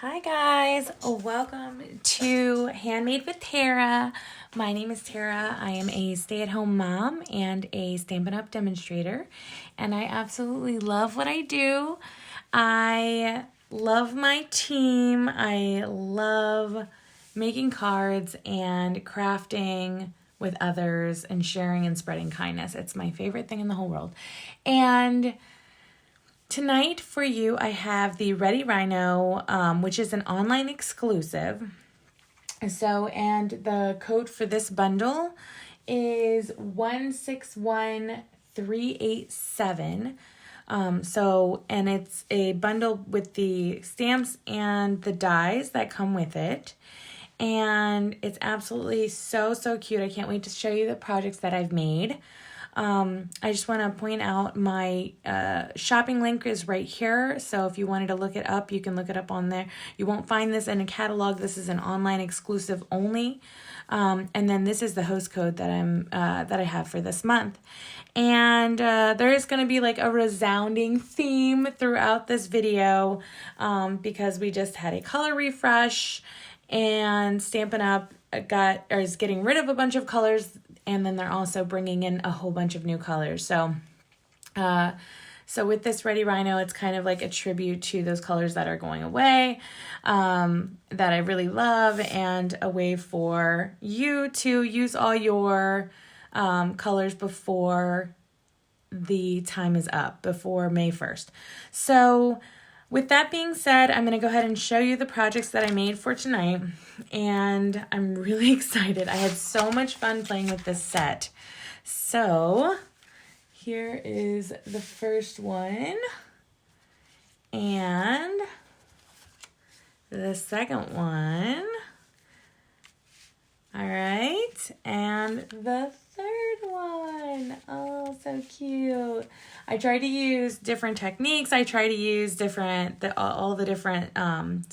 Hi guys, welcome to Handmade with Tara. My name is Tara. I am a stay-at-home mom and a Stampin' Up demonstrator, and I absolutely love what I do. I love my team. I love making cards and crafting with others and sharing and spreading kindness. It's my favorite thing in the whole world. And tonight for you, I have the Ready Rhino, which is an online exclusive. And the code for this bundle is 161387. And it's a bundle with the stamps and the dies that come with it. And it's absolutely so cute. I can't wait to show you the projects that I've made. I just want to point out my shopping link is right here. So if you wanted to look it up, you can look it up on there. You won't find this in a catalog. This is an online exclusive only. And then this is the host code that I have for this month. And there is going to be like a resounding theme throughout this video because we just had a color refresh and Stampin' Up is getting rid of a bunch of colors. And then they're also bringing in a whole bunch of new colors. So with this Ready Rhino, it's kind of like a tribute to those colors that are going away, that I really love, and a way for you to use all your colors before the time is up, before May 1st. So with that being said, I'm going to go ahead and show you the projects that I made for tonight, and I'm really excited. I had so much fun playing with this set. So here is the first one, and the second one. All right, and the third one. Oh, so cute. I try to use different techniques. I try to use all the different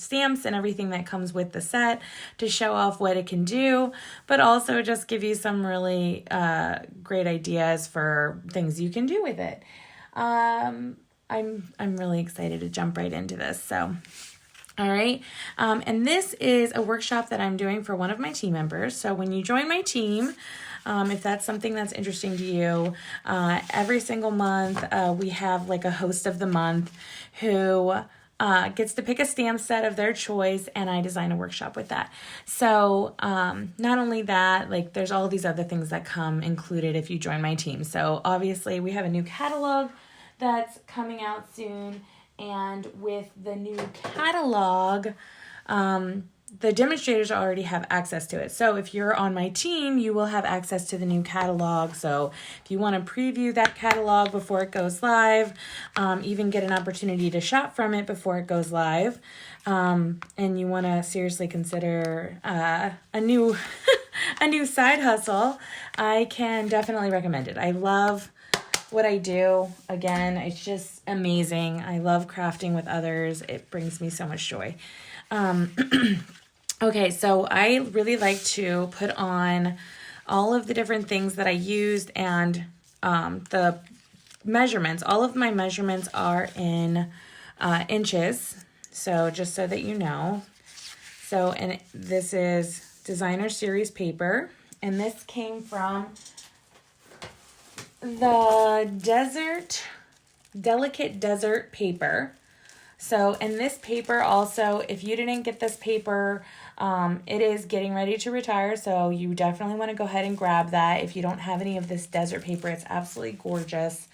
stamps and everything that comes with the set to show off what it can do, but also just give you some really great ideas for things you can do with it. I'm really excited to jump right into this. So. All right, and this is a workshop that I'm doing for one of my team members. So when you join my team, if that's something that's interesting to you, every single month we have like a host of the month who gets to pick a stamp set of their choice, and I design a workshop with that. So not only that, like there's all these other things that come included if you join my team. So obviously we have a new catalog that's coming out soon. And with the new catalog, the demonstrators already have access to it. So if you're on my team, you will have access to the new catalog. So if you want to preview that catalog before it goes live, even get an opportunity to shop from it before it goes live, and you want to seriously consider a new a new side hustle, I can definitely recommend it. I love what I do. Again, it's just amazing. I love crafting with others. It brings me so much joy. Okay, so I really like to put on all of the different things that I used, and the measurements. All of my measurements are in inches, so just so that you know. So, and this is designer series paper, and this came from the delicate desert paper. So, and this paper also, if you didn't get this paper, it is getting ready to retire. So you definitely want to go ahead and grab that. If you don't have any of this desert paper, it's absolutely gorgeous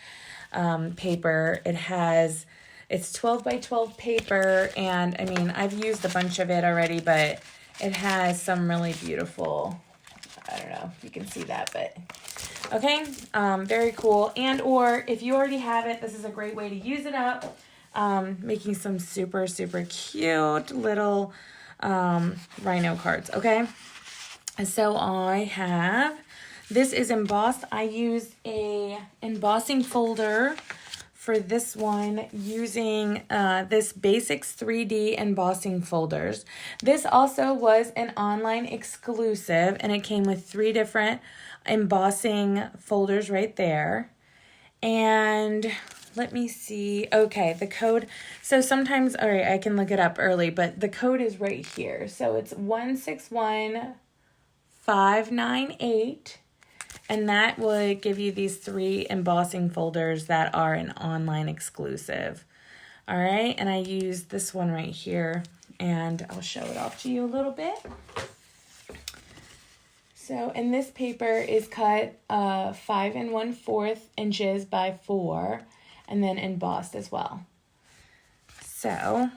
paper. It's 12 by 12 paper. And I mean, I've used a bunch of it already, but it has some really beautiful, I don't know if you can see that, but okay, very cool. And or if you already have it, this is a great way to use it up, making some super cute little rhino cards. Okay, so this is embossed. I used a embossing folder for this one using this Basics 3D embossing folders. This also was an online exclusive, and it came with 3 different embossing folders right there. And let me see. Okay, the code. So sometimes, all right, I can look it up early, but the code is right here. So it's 161598. And that would give you these 3 embossing folders that are an online exclusive. All right, and I use this one right here, and I'll show it off to you a little bit. So, and this paper is cut 5 1/4 inches by 4, and then embossed as well. So,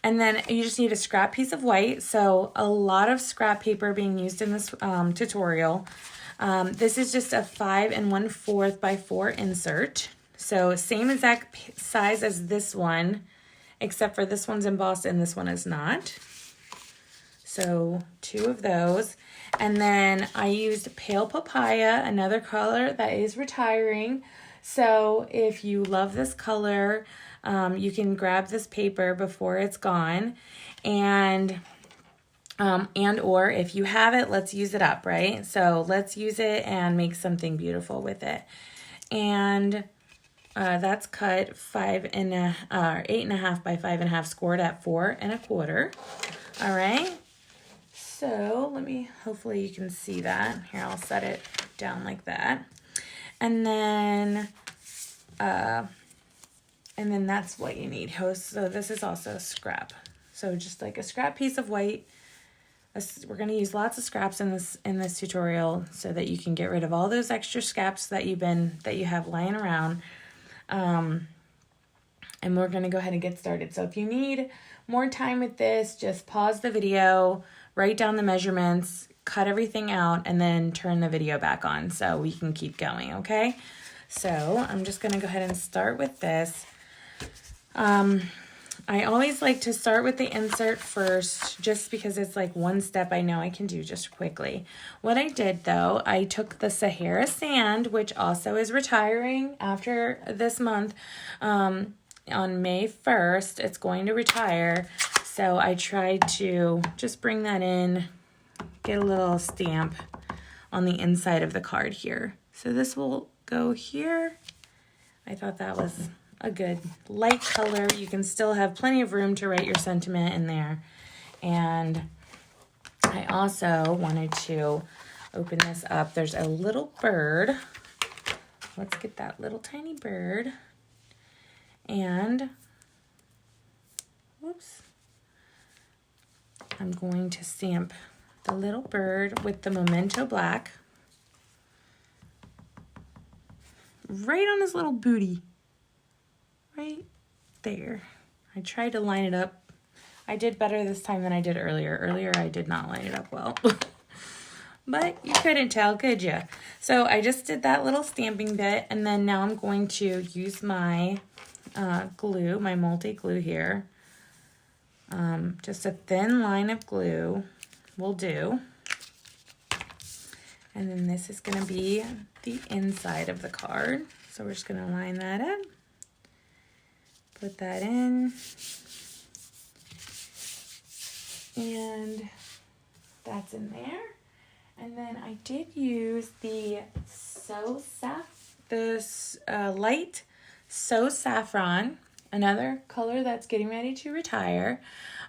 and then you just need a scrap piece of white. So a lot of scrap paper being used in this tutorial. This is just a 5 1/4 by 4 insert. So same exact size as this one, except for this one's embossed and this one is not. So 2 of those. And then I used Pale Papaya, another color that is retiring. So if you love this color, you can grab this paper before it's gone. And or if you have it, let's use it up, right? So let's use it and make something beautiful with it. And that's cut 8 1/2 by 5 1/2, scored at 4 1/4. All right. So let me, hopefully you can see that. Here, I'll set it down like that. And then that's what you need. So this is also scrap. So just like a scrap piece of white. We're going to use lots of scraps in this tutorial so that you can get rid of all those extra scraps that you have lying around. And we're going to go ahead and get started. So if you need more time with this, just pause the video, write down the measurements, cut everything out, and then turn the video back on so we can keep going, okay? So I'm just going to go ahead and start with this. I always like to start with the insert first, just because it's like one step I know I can do just quickly. What I did though, I took the Sahara Sand, which also is retiring after this month, on May 1st, it's going to retire. So I tried to just bring that in, get a little stamp on the inside of the card here. So this will go here. I thought that was a good light color. You can still have plenty of room to write your sentiment in there. And I also wanted to open this up. There's a little bird. Let's get that little tiny bird. And, whoops, I'm going to stamp the little bird with the Memento Black right on his little booty. Right there. I tried to line it up. I did better this time than I did earlier. Earlier, I did not line it up well. But you couldn't tell, could you? So I just did that little stamping bit, and then now I'm going to use my glue, my multi-glue here. Just a thin line of glue will do. And then this is going to be the inside of the card. So we're just going to line that up. Put that in, and that's in there. And then I did use the light So Saffron, another color that's getting ready to retire.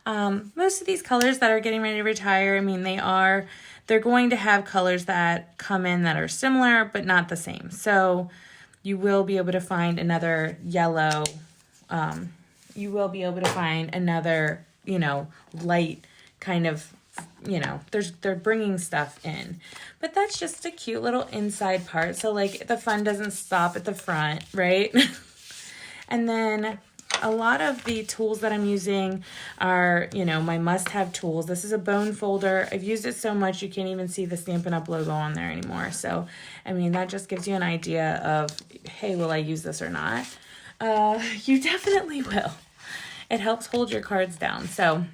Most of these colors that are getting ready to retire, I mean, they're going to have colors that come in that are similar, but not the same. So you will be able to find another yellow. You will be able to find another, light kind of, they're bringing stuff in. But that's just a cute little inside part. So, like, the fun doesn't stop at the front, right? And then a lot of the tools that I'm using are, my must-have tools. This is a bone folder. I've used it so much you can't even see the Stampin' Up! Logo on there anymore. So, I mean, that just gives you an idea of, hey, will I use this or not? You definitely will. It helps hold your cards down. So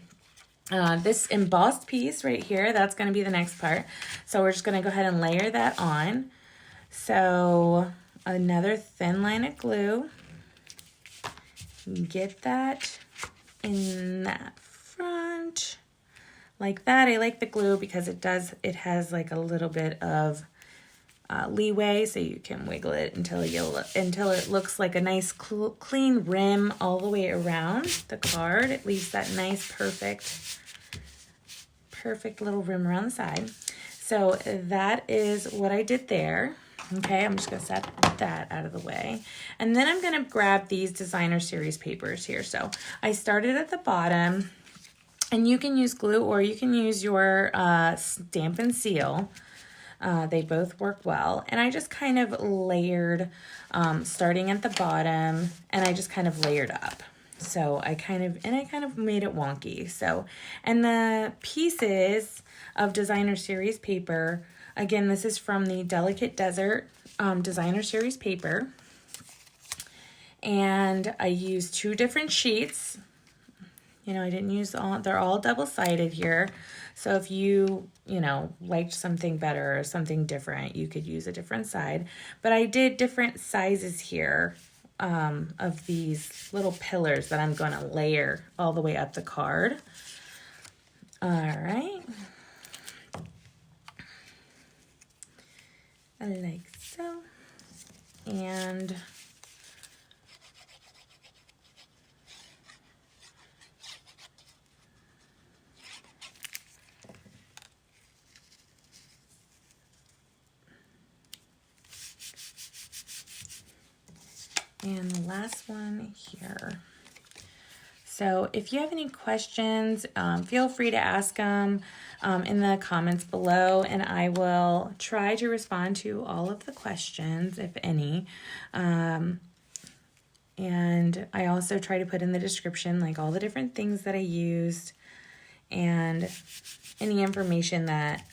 this embossed piece right here, that's going to be the next part. So we're just going to go ahead and layer that on. So another thin line of glue. Get that in that front like that. I like the glue because it has like a little bit of leeway, so you can wiggle it until it looks like a nice clean rim all the way around the card. It leaves that nice perfect little rim around the side. So that is what I did there. Okay, I'm just going to set that out of the way. And then I'm going to grab these designer series papers here. So I started at the bottom, and you can use glue or you can use your Stampin' Seal. They both work well. And I just kind of layered, starting at the bottom, and I just kind of layered up. So I kind of made it wonky. So, and the pieces of designer series paper, again, this is from the Delicate Desert designer series paper. And I used 2 different sheets. You know, I didn't use they're all double-sided here. So if you liked something better or something different, you could use a different side. But I did different sizes here of these little pillars that I'm going to layer all the way up the card. All right. Like so. And the last one here. So if you have any questions, feel free to ask them in the comments below, and I will try to respond to all of the questions, if any. And I also try to put in the description like all the different things that I used and any information that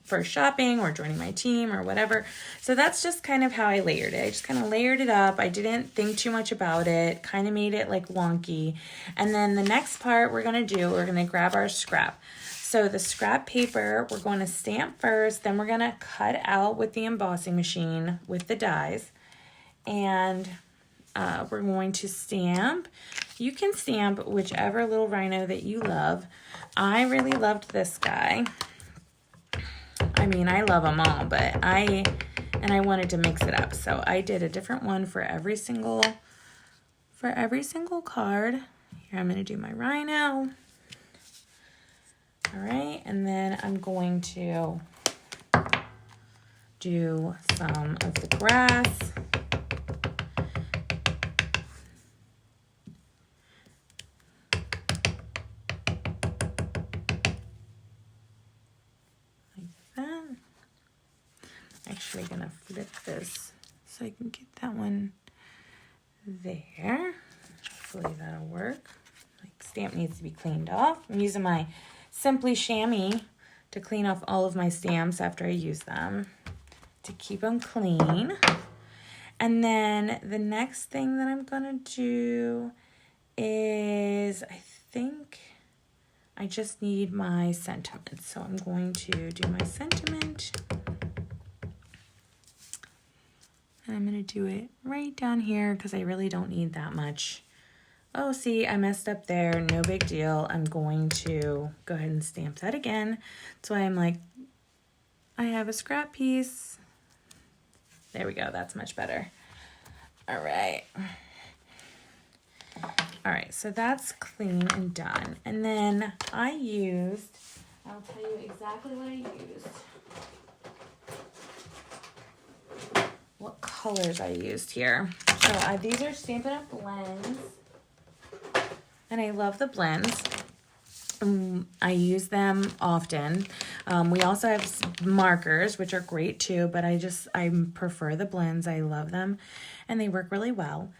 for shopping or joining my team or whatever. So that's just kind of how I layered it. I just kind of layered it up. I didn't think too much about it, kind of made it like wonky. And then the next part we're going to grab our scrap. So the scrap paper, we're going to stamp first, then we're going to cut out with the embossing machine with the dies. And we're going to stamp. You can stamp whichever little rhino that you love. I really loved this guy. I mean, I love them all, but I wanted to mix it up. So I did a different one for every single card. Here, I'm going to do my rhino. All right, and then I'm going to do some of the grass. Actually gonna flip this so I can get that one there. Hopefully that'll work. Like, stamp needs to be cleaned off. I'm using my Simply Chamois to clean off all of my stamps after I use them to keep them clean. And then the next thing that I'm gonna do is, I think I just need my sentiment. So I'm going to do my sentiment. And I'm going to do it right down here because I really don't need that much. Oh, see, I messed up there. No big deal. I'm going to go ahead and stamp that again. That's why I'm like, I have a scrap piece. There we go. That's much better. All right. All right, so that's clean and done. And then I'll tell you exactly what I used. What colors I used here. So these are Stampin' Up blends, and I love the blends. I use them often. We also have markers, which are great too, but I prefer the blends. I love them, and they work really well.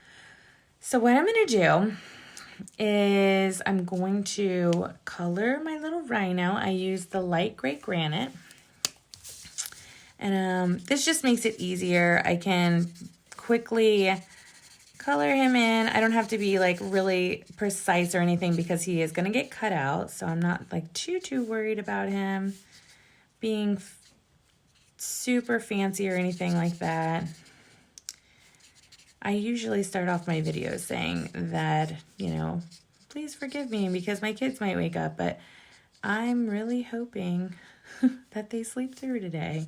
So what I'm going to do is I'm going to color my little rhino. I use the light gray granite. And this just makes it easier. I can quickly color him in. I don't have to be like really precise or anything because he is going to get cut out. So I'm not like too worried about him being super fancy or anything like that. I usually start off my videos saying that, please forgive me because my kids might wake up, but I'm really hoping that they sleep through today,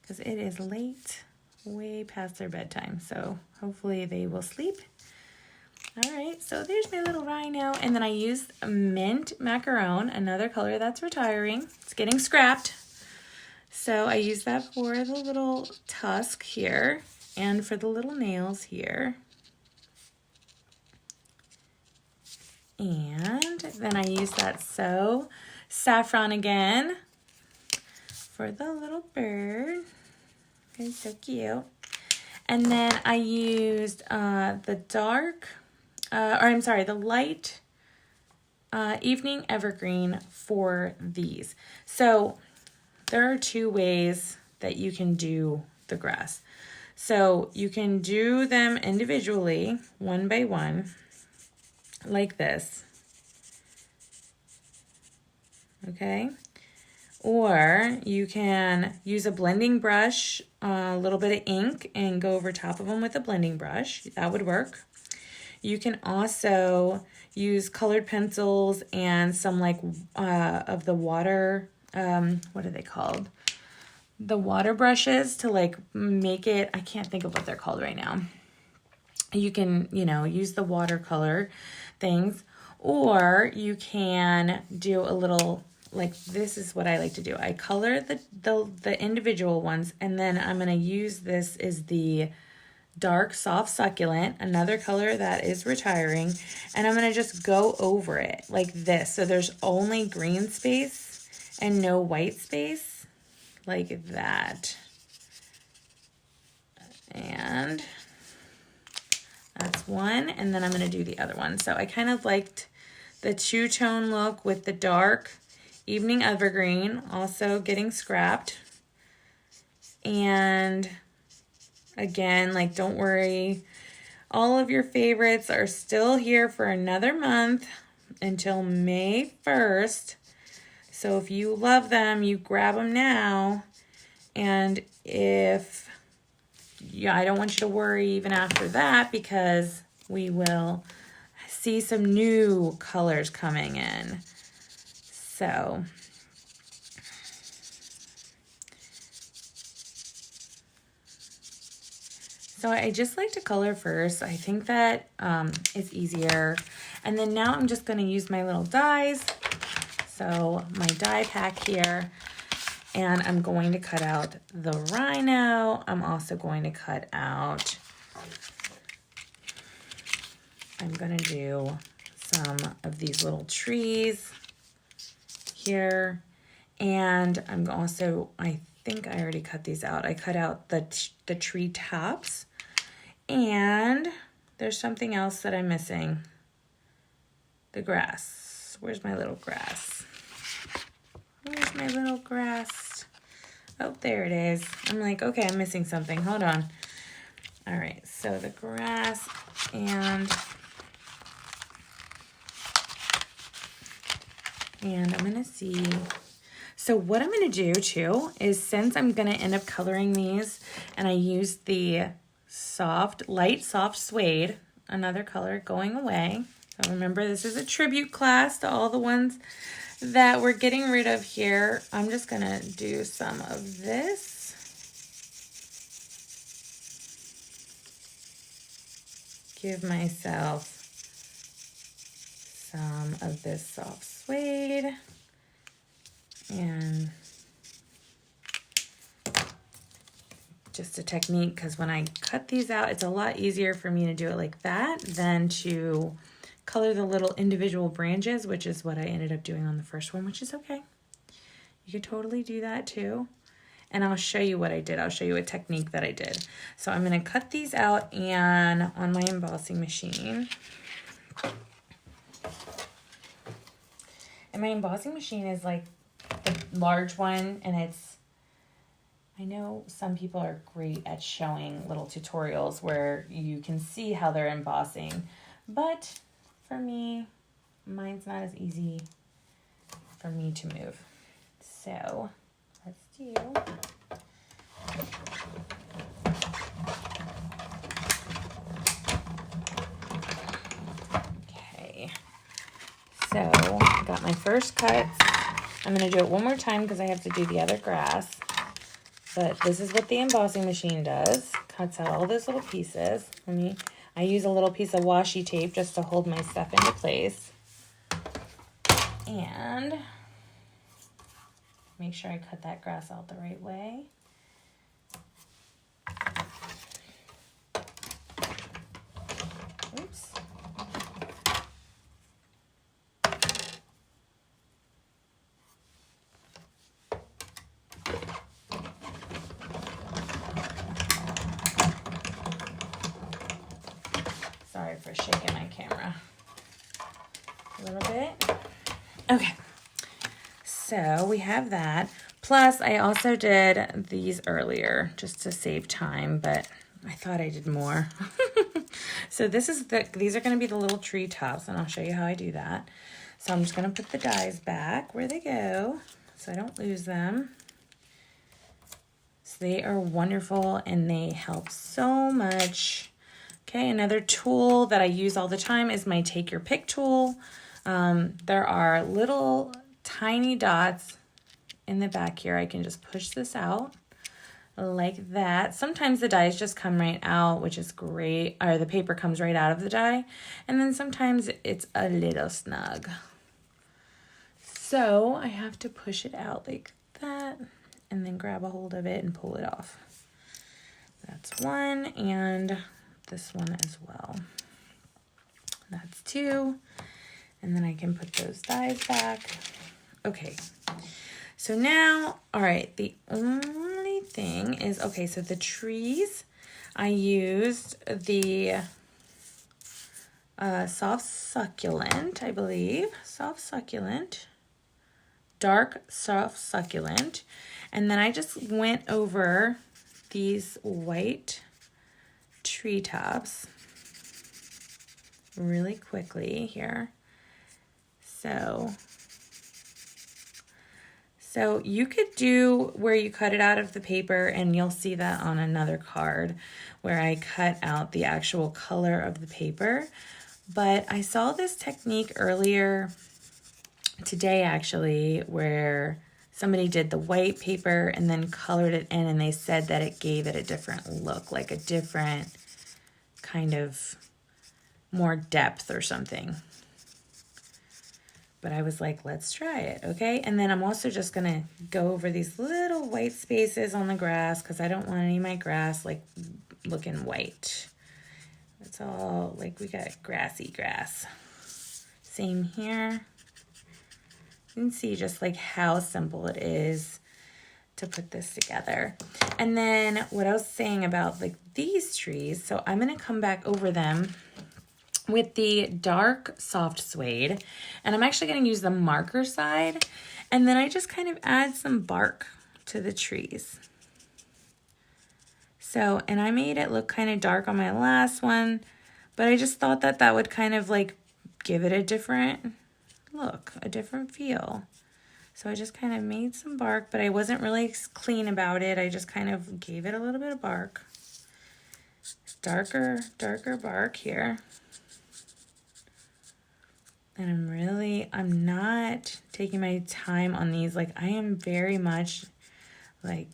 because it is late, way past their bedtime. So hopefully they will sleep. All right, so there's my little rhino. And then I used mint macaron, another color that's retiring. It's getting scrapped. So I used that for the little tusk here and for the little nails here. And then I used that saffron again for the little bird. It's so cute. And then I used the light evening evergreen for these. So there are two ways that you can do the grass. So you can do them individually, one by one, like this. Okay. Or you can use a blending brush, a little bit of ink, and go over top of them with a blending brush. That would work. You can also use colored pencils and some of the water, what are they called? The water brushes to make it, I can't think of what they're called right now. You can, use the watercolor things, or you can do a little, this is what I like to do. I color the individual ones, and then I'm going to use this as the dark soft succulent, another color that is retiring, and I'm going to just go over it like this. So there's only green space and no white space, like that. And that's one, and then I'm going to do the other one. So I kind of liked the two-tone look with the dark evening evergreen also getting scrapped. And again, don't worry, all of your favorites are still here for another month until May 1st. So if you love them, you grab them now. And I don't want you to worry even after that, because we will see some new colors coming in. So I just like to color first. I think that it's easier. And then now I'm just going to use my little dies. So my die pack here. And I'm going to cut out the rhino. I'm also going to cut out, I'm going to do some of these little trees here. And I'm also, I think I already cut these out. I cut out the tree tops. And there's something else that I'm missing. The grass. Where's my little grass? Where's my little grass? Oh, there it is. I'm like, okay, I'm missing something. Hold on. All right, so the grass and I'm going to see. So what I'm going to do too is, since I'm going to end up coloring these, and I used the light soft suede, another color going away. So remember, this is a tribute class to all the ones that we're getting rid of here. I'm just going to do some of this. Give myself some of this soft suede. And just a technique, because when I cut these out, it's a lot easier for me to do it like that than to color the little individual branches, which is what I ended up doing on the first one, which is okay. You could totally do that too. And I'll show you what I did. I'll show you a technique that I did. So I'm going to cut these out and on my embossing machine. And my embossing machine is like the large one, and I know some people are great at showing little tutorials where you can see how they're embossing, but for me, mine's not as easy for me to move. So let's do. Okay, so I got my first cuts. I'm going to do it one more time because I have to do the other grass. But this is what the embossing machine does. Cuts out all those little pieces. I use a little piece of washi tape just to hold my stuff into place. And make sure I cut that grass out the right way. Oops. Sorry for shaking my camera a little bit. Okay, so we have that. Plus, I also did these earlier just to save time, but I thought I did more. So these are going to be the little tree tops, and I'll show you how I do that. So I'm just going to put the dies back where they go so I don't lose them. So they are wonderful, and they help so much. Okay, another tool that I use all the time is my Take Your Pick tool. There are little tiny dots in the back here. I can just push this out like that. Sometimes the dies just come right out, which is great, or the paper comes right out of the die. And then sometimes it's a little snug. So I have to push it out like that and then grab a hold of it and pull it off. That's one, and this one as well. That's two. And then I can put those dies back. Okay. So now, all right, the only thing is, okay, so the trees, I used the soft succulent, I believe. Soft succulent. Dark soft succulent. And then I just went over these white treetops really quickly here. So you could do where you cut it out of the paper, and you'll see that on another card where I cut out the actual color of the paper. But I saw this technique earlier today actually where somebody did the white paper and then colored it in, and they said that it gave it a different look, like a different kind of more depth or something. But I was like, let's try it, okay? And then I'm also just going to go over these little white spaces on the grass because I don't want any of my grass like looking white. It's all like we got grassy grass. Same here. You can see just like how simple it is to put this together. And then what I was saying about like these trees, so I'm going to come back over them with the dark soft suede, and I'm actually going to use the marker side, and then I just kind of add some bark to the trees. So, and I made it look kind of dark on my last one, but I just thought that that would kind of like give it a different look, a different feel. So I just kind of made some bark, but I wasn't really clean about it. I just kind of gave it a little bit of bark. Darker bark here. And I'm not taking my time on these. Like, I am very much like,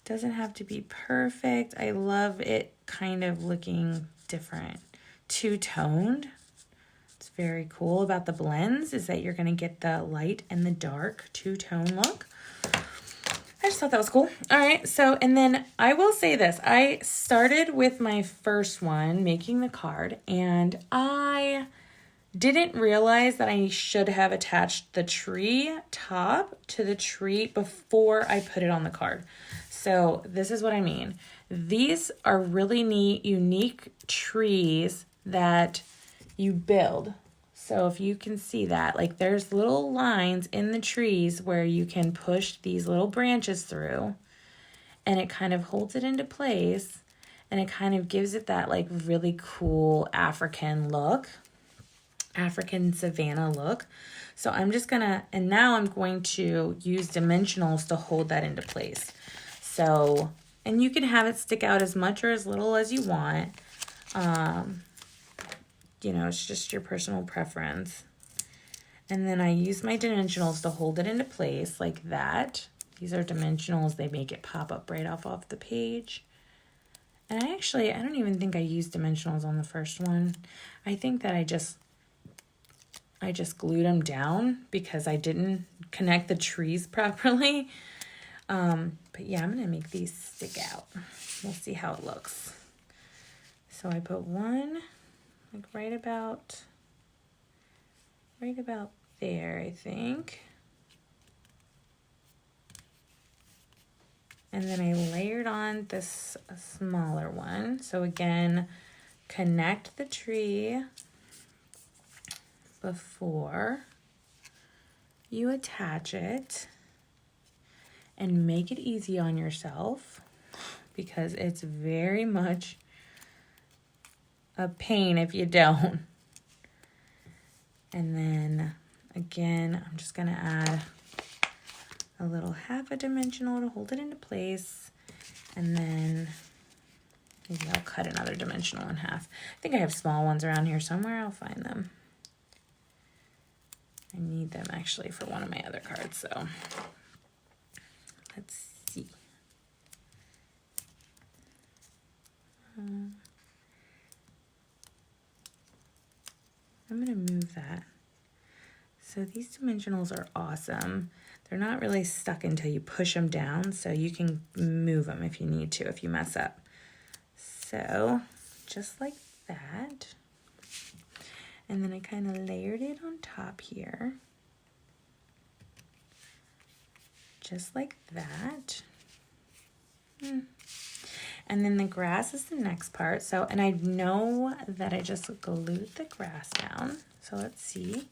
doesn't have to be perfect. I love it kind of looking different. Two-toned. It's very cool about the blends is that you're going to get the light and the dark two-tone look. I just thought that was cool. All right, so, and then I will say this. I started with my first one, making the card, and I didn't realize that I should have attached the tree top to the tree before I put it on the card. So this is what I mean. These are really neat, unique trees that you build. So if you can see that, like there's little lines in the trees where you can push these little branches through, and it kind of holds it into place, and it kind of gives it that like really cool African look, African savanna look. So I'm just gonna, and now I'm going to use dimensionals to hold that into place. So, and you can have it stick out as much or as little as you want. You know, it's just your personal preference. And then I use my dimensionals to hold it into place like that. These are dimensionals. They make it pop up right off the page. And I don't even think I used dimensionals on the first one. I think that I just glued them down because I didn't connect the trees properly. But yeah, I'm gonna make these stick out. We'll see how it looks. So I put one like right about there, I think. And then I layered on this smaller one. So again, connect the tree before you attach it, and make it easy on yourself because it's very much a pain if you don't. And then again, I'm just gonna add a little half a dimensional to hold it into place, and then maybe I'll cut another dimensional in half. I think I have small ones around here somewhere. I'll find them. I need them actually for one of my other cards, so let's see. I'm gonna move that. So these dimensionals are awesome. They're not really stuck until you push them down, so you can move them if you need to, if you mess up. So just like that. And then I kind of layered it on top here. Just like that. And then the grass is the next part. So, and I know that I just glued the grass down. So let's see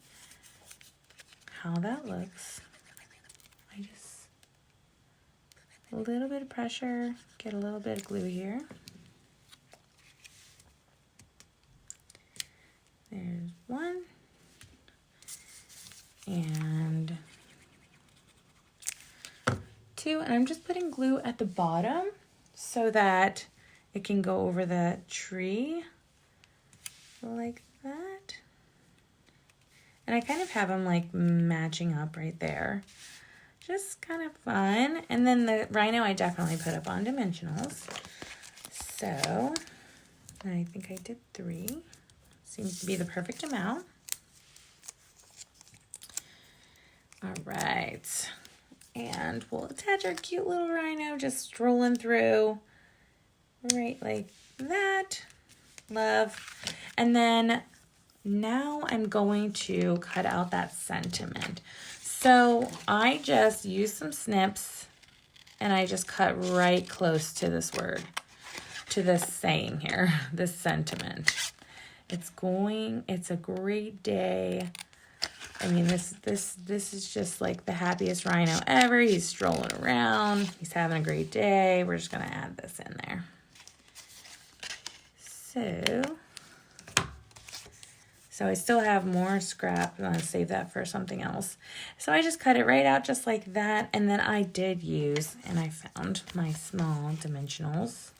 how that looks. A little bit of pressure, get a little bit of glue here. There's one. And two. And I'm just putting glue at the bottom so that it can go over the tree like that. And I kind of have them like matching up right there. Just kind of fun. And then the rhino I definitely put up on dimensionals. So I think I did 3. Seems to be the perfect amount. All right. And we'll attach our cute little rhino just strolling through right like that. Love. And then now I'm going to cut out that sentiment. So I just used some snips and I just cut right close to this word, to this saying here, this sentiment. It's a great day. I mean, this is just like the happiest rhino ever. He's strolling around. He's having a great day. We're just gonna add this in there. So I still have more scrap. I'm gonna save that for something else. So I just cut it right out just like that. And then I did use, and I found my small dimensionals,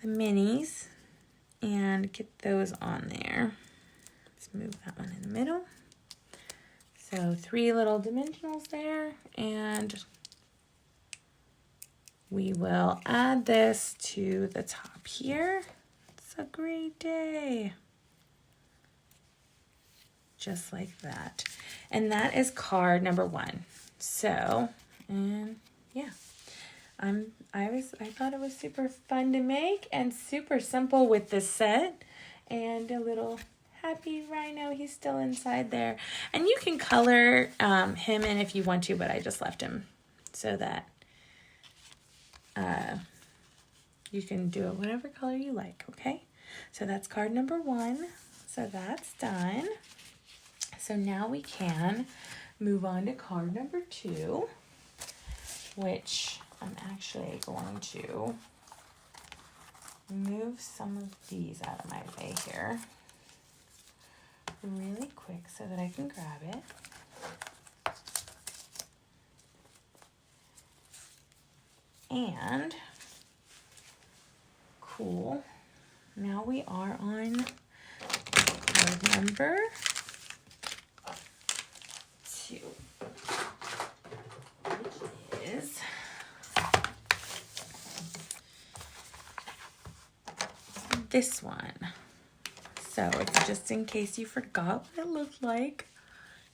the minis, and get those on there. Let's move that one in the middle. So 3 little dimensionals there, and we will add this to the top here. It's a great day. Just like that. And that is card number 1. So, and yeah, I thought it was super fun to make and super simple with this set, and a little happy rhino. He's still inside there, and you can color him in if you want to, but I just left him so that you can do it whatever color you like. Okay, so that's card number 1. So that's done. So now we can move on to card number 2, which I'm actually going to move some of these out of my way here really quick so that I can grab it. And cool. Now we are on card number 2, which this one. So it's just in case you forgot what it looked like.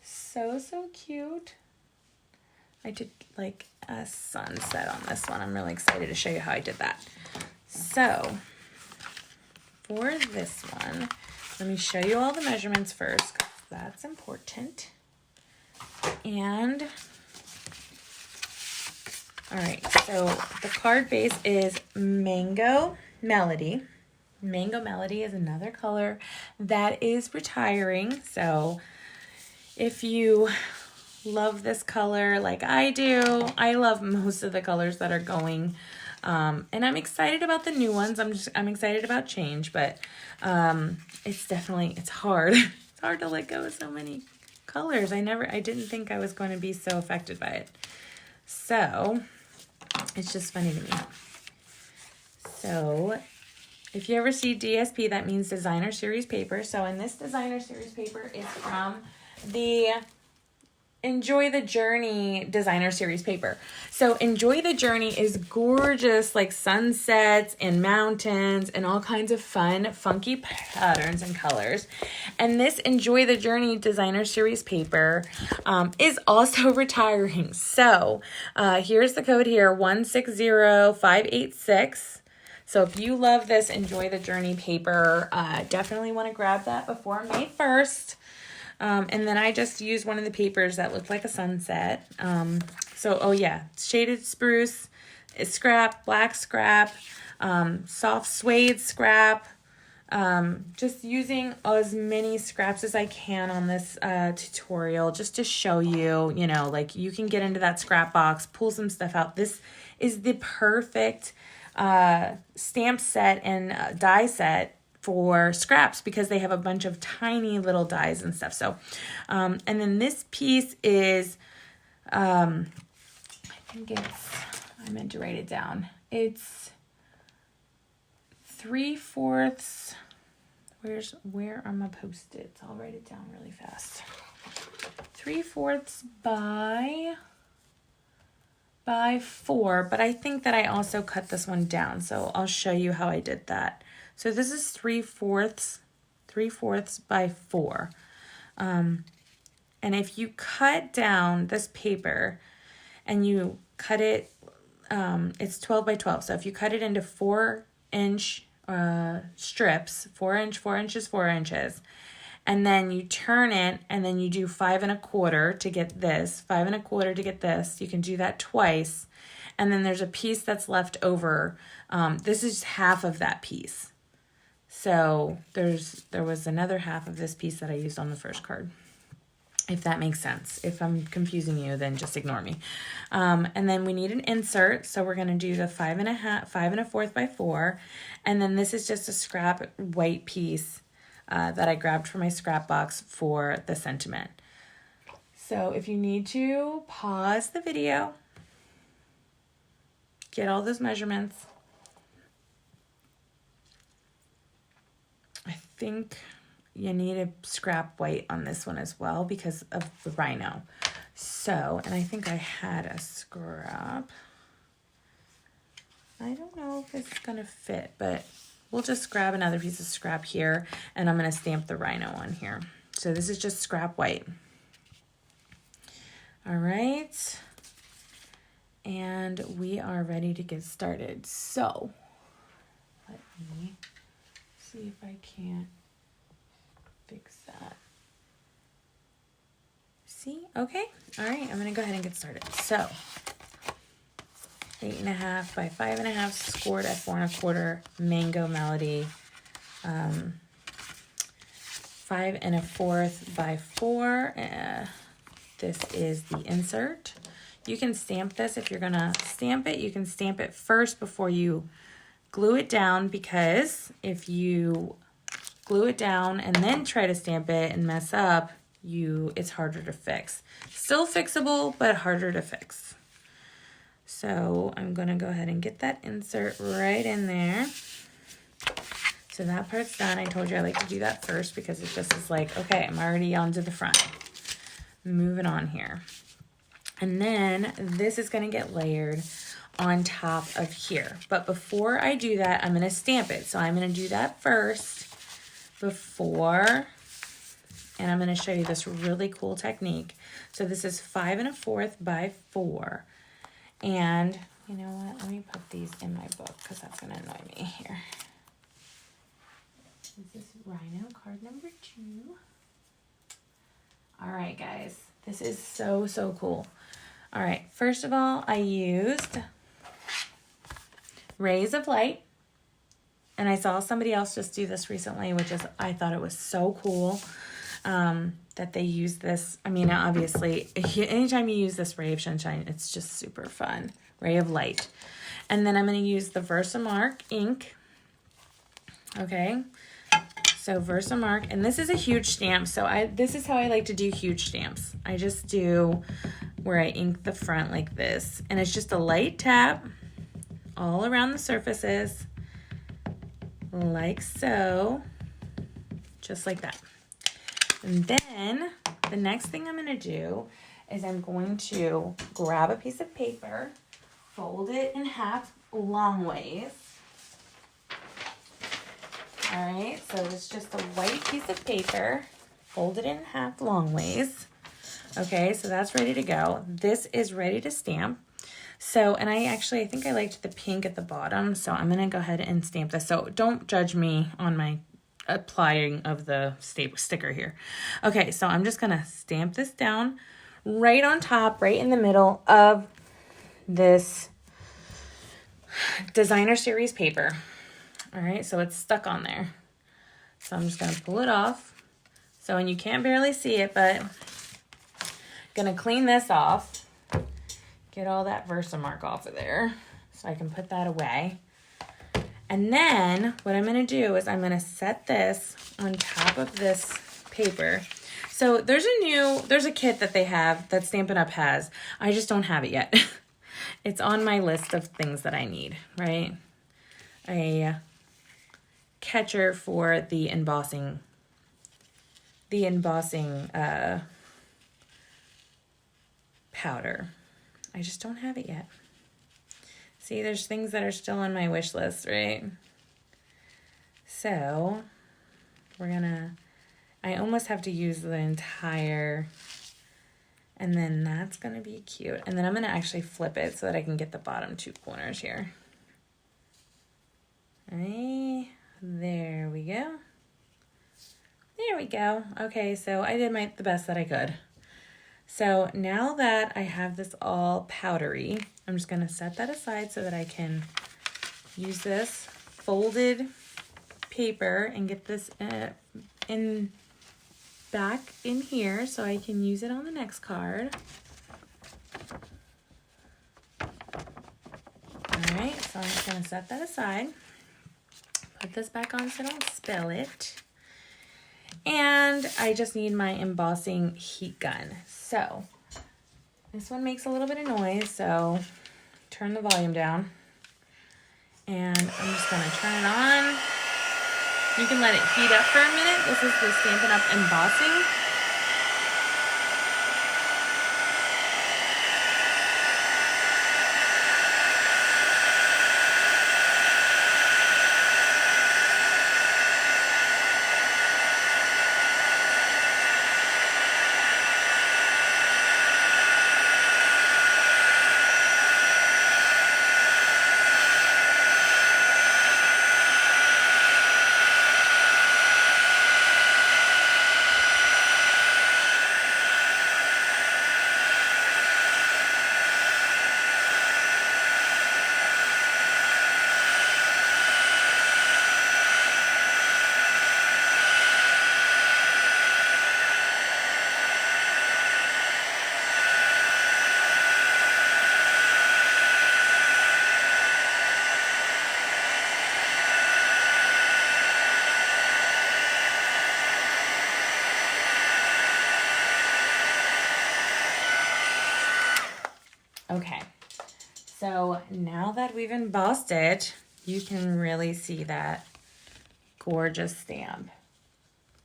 So cute. I did like a sunset on this one. I'm really excited to show you how I did that. So for this one, let me show you all the measurements first, 'cause that's important. And all right, so the card base is Mango Melody. Mango Melody is another color that is retiring. So if you love this color like I do, I love most of the colors that are going. And I'm excited about the new ones. I'm excited about change, but it's hard. It's hard to let go of so many colors. I didn't think I was going to be so affected by it. So it's just funny to me. So if you ever see DSP, that means Designer Series paper. So in this Designer Series paper, it's from the Enjoy the Journey Designer Series paper. So Enjoy the Journey is gorgeous, like sunsets and mountains and all kinds of fun, funky patterns and colors. And this Enjoy the Journey Designer Series paper is also retiring. So here's the code here, 160586. So if you love this Enjoy the Journey paper, definitely want to grab that before May 1st. And then I just used one of the papers that looked like a sunset. Oh yeah, shaded spruce, scrap, black scrap, soft suede scrap. Just using as many scraps as I can on this tutorial just to show you, like you can get into that scrap box, pull some stuff out. This is the perfect stamp set and die set for scraps because they have a bunch of tiny little dies and stuff. So, and then this piece is, I meant to write it down. It's 3/4. Where are my Post-its? I'll write it down really fast. 3/4 by 4, but I think that I also cut this one down. So I'll show you how I did that. So this is 3/4 by 4. And if you cut down this paper and you cut it, it's 12 by 12. So if you cut it into 4-inch strips, 4 inches, 4 inches, and then you turn it and then you do 5 1/4 to get this, 5 1/4 to get this. You can do that twice. And then there's a piece that's left over. This is half of that piece. So there was another half of this piece that I used on the first card, if that makes sense. If I'm confusing you, then just ignore me. And then we need an insert. So we're going to do the 5 1/4 by 4. And then this is just a scrap white piece that I grabbed from my scrap box for the sentiment. So if you need to pause the video, get all those measurements. I think you need a scrap white on this one as well because of the rhino. So, and I think I had a scrap. I don't know if it's going to fit, but we'll just grab another piece of scrap here and I'm going to stamp the rhino on here. So this is just scrap white. All right. And we are ready to get started. So let me see if I can't fix that. See? Okay. All right. I'm going to go ahead and get started. So 8.5 by 5.5 scored at 4 1/4 Mango Melody. 5 1/4 by 4. This is the insert. You can stamp this if you're going to stamp it. You can stamp it first before you glue it down, because if you glue it down and then try to stamp it and mess up, it's harder to fix. Still fixable, but harder to fix. So I'm going to go ahead and get that insert right in there. So that part's done. I told you I like to do that first because it just is like, okay, I'm already onto the front. Moving on here. And then this is going to get layered on top of here. But before I do that, I'm gonna stamp it. So I'm gonna do that first before, and I'm gonna show you this really cool technique. So this is 5 1/4 by 4. And you know what, let me put these in my book because that's gonna annoy me here. This is Rhino card number 2. All right, guys, this is so, so cool. All right, first of all, I used Rays of Light, and I saw somebody else just do this recently, which is, I thought it was so cool that they use this. I mean, obviously, anytime you use this Ray of Sunshine, it's just super fun. Ray of Light. And then I'm going to use the Versamark ink. Okay. So Versamark, and this is a huge stamp. So this is how I like to do huge stamps. I just do where I ink the front like this. And it's just a light tap all around the surfaces. Like so. Just like that. And then the next thing I'm going to do is I'm going to grab a piece of paper, fold it in half long ways. All right, so it's just a white piece of paper, fold it in half long ways. Okay, so that's ready to go. This is ready to stamp. So, and I think I liked the pink at the bottom, so I'm gonna go ahead and stamp this. So don't judge me on my applying of the sticker here. Okay, so I'm just gonna stamp this down right on top, right in the middle of this designer series paper. All right, so it's stuck on there. So I'm just gonna pull it off. So, and you can't barely see it, but I'm gonna clean this off. Get all that Versamark off of there so I can put that away. And then what I'm gonna do is I'm gonna set this on top of this paper. So there's a kit that they have, that Stampin' Up has. I just don't have it yet. It's on my list of things that I need, right? A catcher for the embossing powder. I just don't have it yet. See, there's things that are still on my wish list, right? So I almost have to use the entire, and then that's gonna be cute. And then I'm gonna actually flip it so that I can get the bottom 2 corners here. Right, there we go. There we go. Okay, so I did the best that I could. So now that I have this all powdery, I'm just gonna set that aside so that I can use this folded paper and get this back in here so I can use it on the next card. All right, so I'm just gonna set that aside. Put this back on so I don't spill it. And I just need my embossing heat gun. So this one makes a little bit of noise, so turn the volume down. And I'm just gonna turn it on. You can let it heat up for a minute. This is the Stampin' Up embossing. Okay, so now that we've embossed it, you can really see that gorgeous stamp.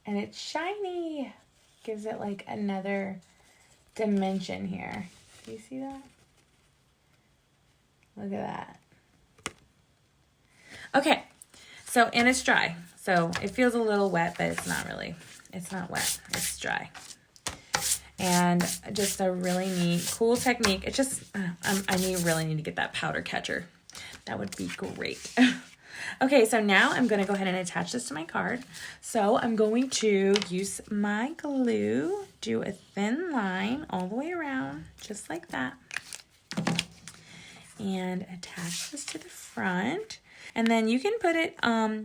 And it's shiny. Gives it like another dimension here. Do you see that? Look at that. Okay, so, and it's dry. So it feels a little wet, but it's not really. It's not wet, it's dry. And just a really neat, cool technique. It's just, really need to get that powder catcher. That would be great. Okay, so now I'm going to go ahead and attach this to my card. So I'm going to use my glue, do a thin line all the way around, just like that. And attach this to the front. And then you can put it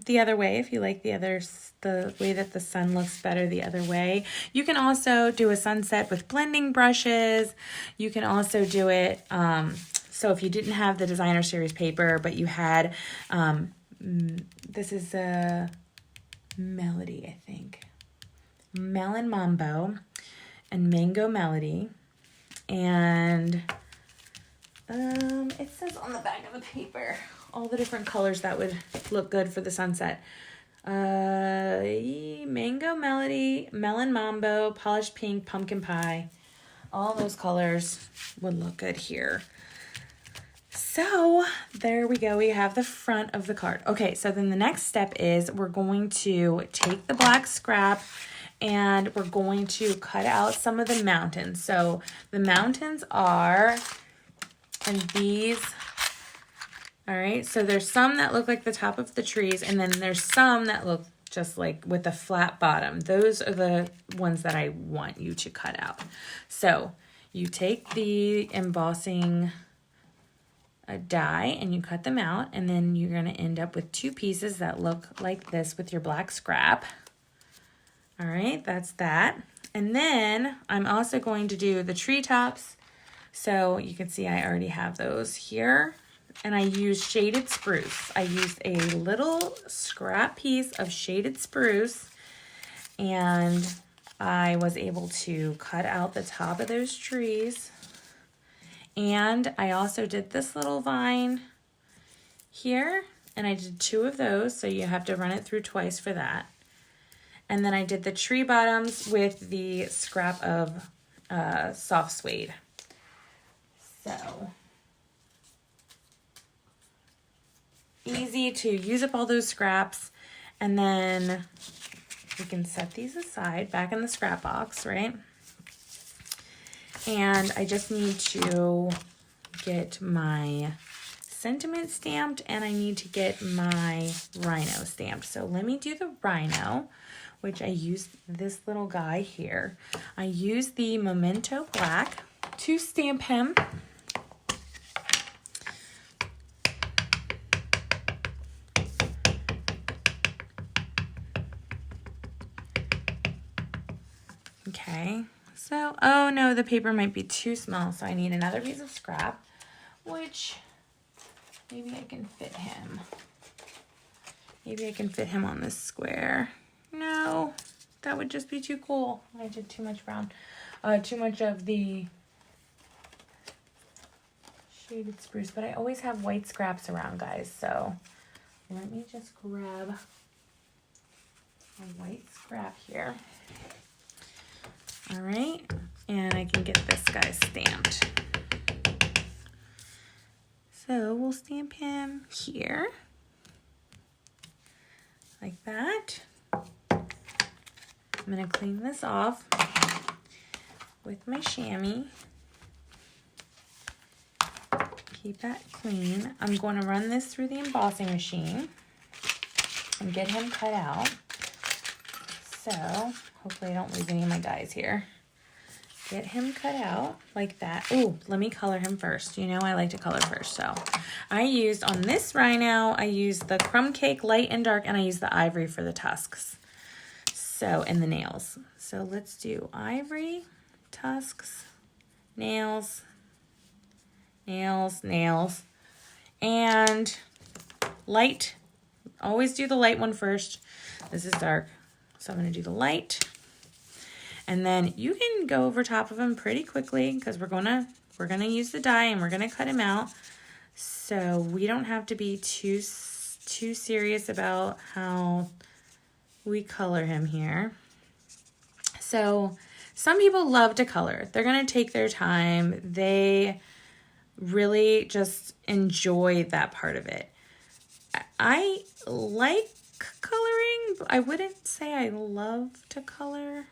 the other way if you like the way that the sun looks better the other way. You can also do a sunset with blending brushes. You can also do it, so if you didn't have the designer series paper, but you had, this is a Melody, I think. Melon Mambo and Mango Melody. And it says on the back of the paper all the different colors that would look good for the sunset. Mango Melody, Melon Mambo, Polished Pink, Pumpkin Pie. All those colors would look good here. So there we go. We have the front of the card. Okay, so then the next step is we're going to take the black scrap and we're going to cut out some of the mountains. So the mountains are, and these, all right, so there's some that look like the top of the trees, and then there's some that look just like with a flat bottom. Those are the ones that I want you to cut out. So you take the embossing die and you cut them out, and then you're going to end up with two pieces that look like this with your black scrap. All right, that's that. And then I'm also going to do the treetops. So you can see I already have those here. And I used shaded spruce. I used a little scrap piece of shaded spruce, and I was able to cut out the top of those trees. And I also did this little vine here, and I did two of those, so you have to run it through twice for that. And then I did the tree bottoms with the scrap of soft suede. So easy to use up all those scraps, and then we can set these aside back in the scrap box, right? And I just need to get my sentiment stamped, and I need to get my rhino stamped. So let me do the rhino, which I used this little guy here. I used the Memento Black to stamp him. Okay, so, oh no, the paper might be too small, so I need another piece of scrap, which maybe I can fit him. Maybe I can fit him on this square. No, that would just be too cool. I did too much brown, too much of the shaded spruce, but I always have white scraps around, guys, so let me just grab a white scrap here. All right, and I can get this guy stamped. So we'll stamp him here, like that. I'm gonna clean this off with my chamois. Keep that clean. I'm going to run this through the embossing machine and get him cut out. So hopefully I don't lose any of my dies here. Get him cut out like that. Oh, let me color him first. You know I like to color first. So I used, on this rhino, I used the crumb cake light and dark, and I used the ivory for the tusks. So, and the nails. So let's do ivory, tusks, nails, nails, nails, and light. Always do the light one first. This is dark. So I'm going to do the light, and then you can go over top of him pretty quickly because we're gonna use the die and we're gonna cut him out. So we don't have to be too serious about how we color him here. So some people love to color. They're gonna take their time. They really just enjoy that part of it. I like coloring, but I wouldn't say I love to color.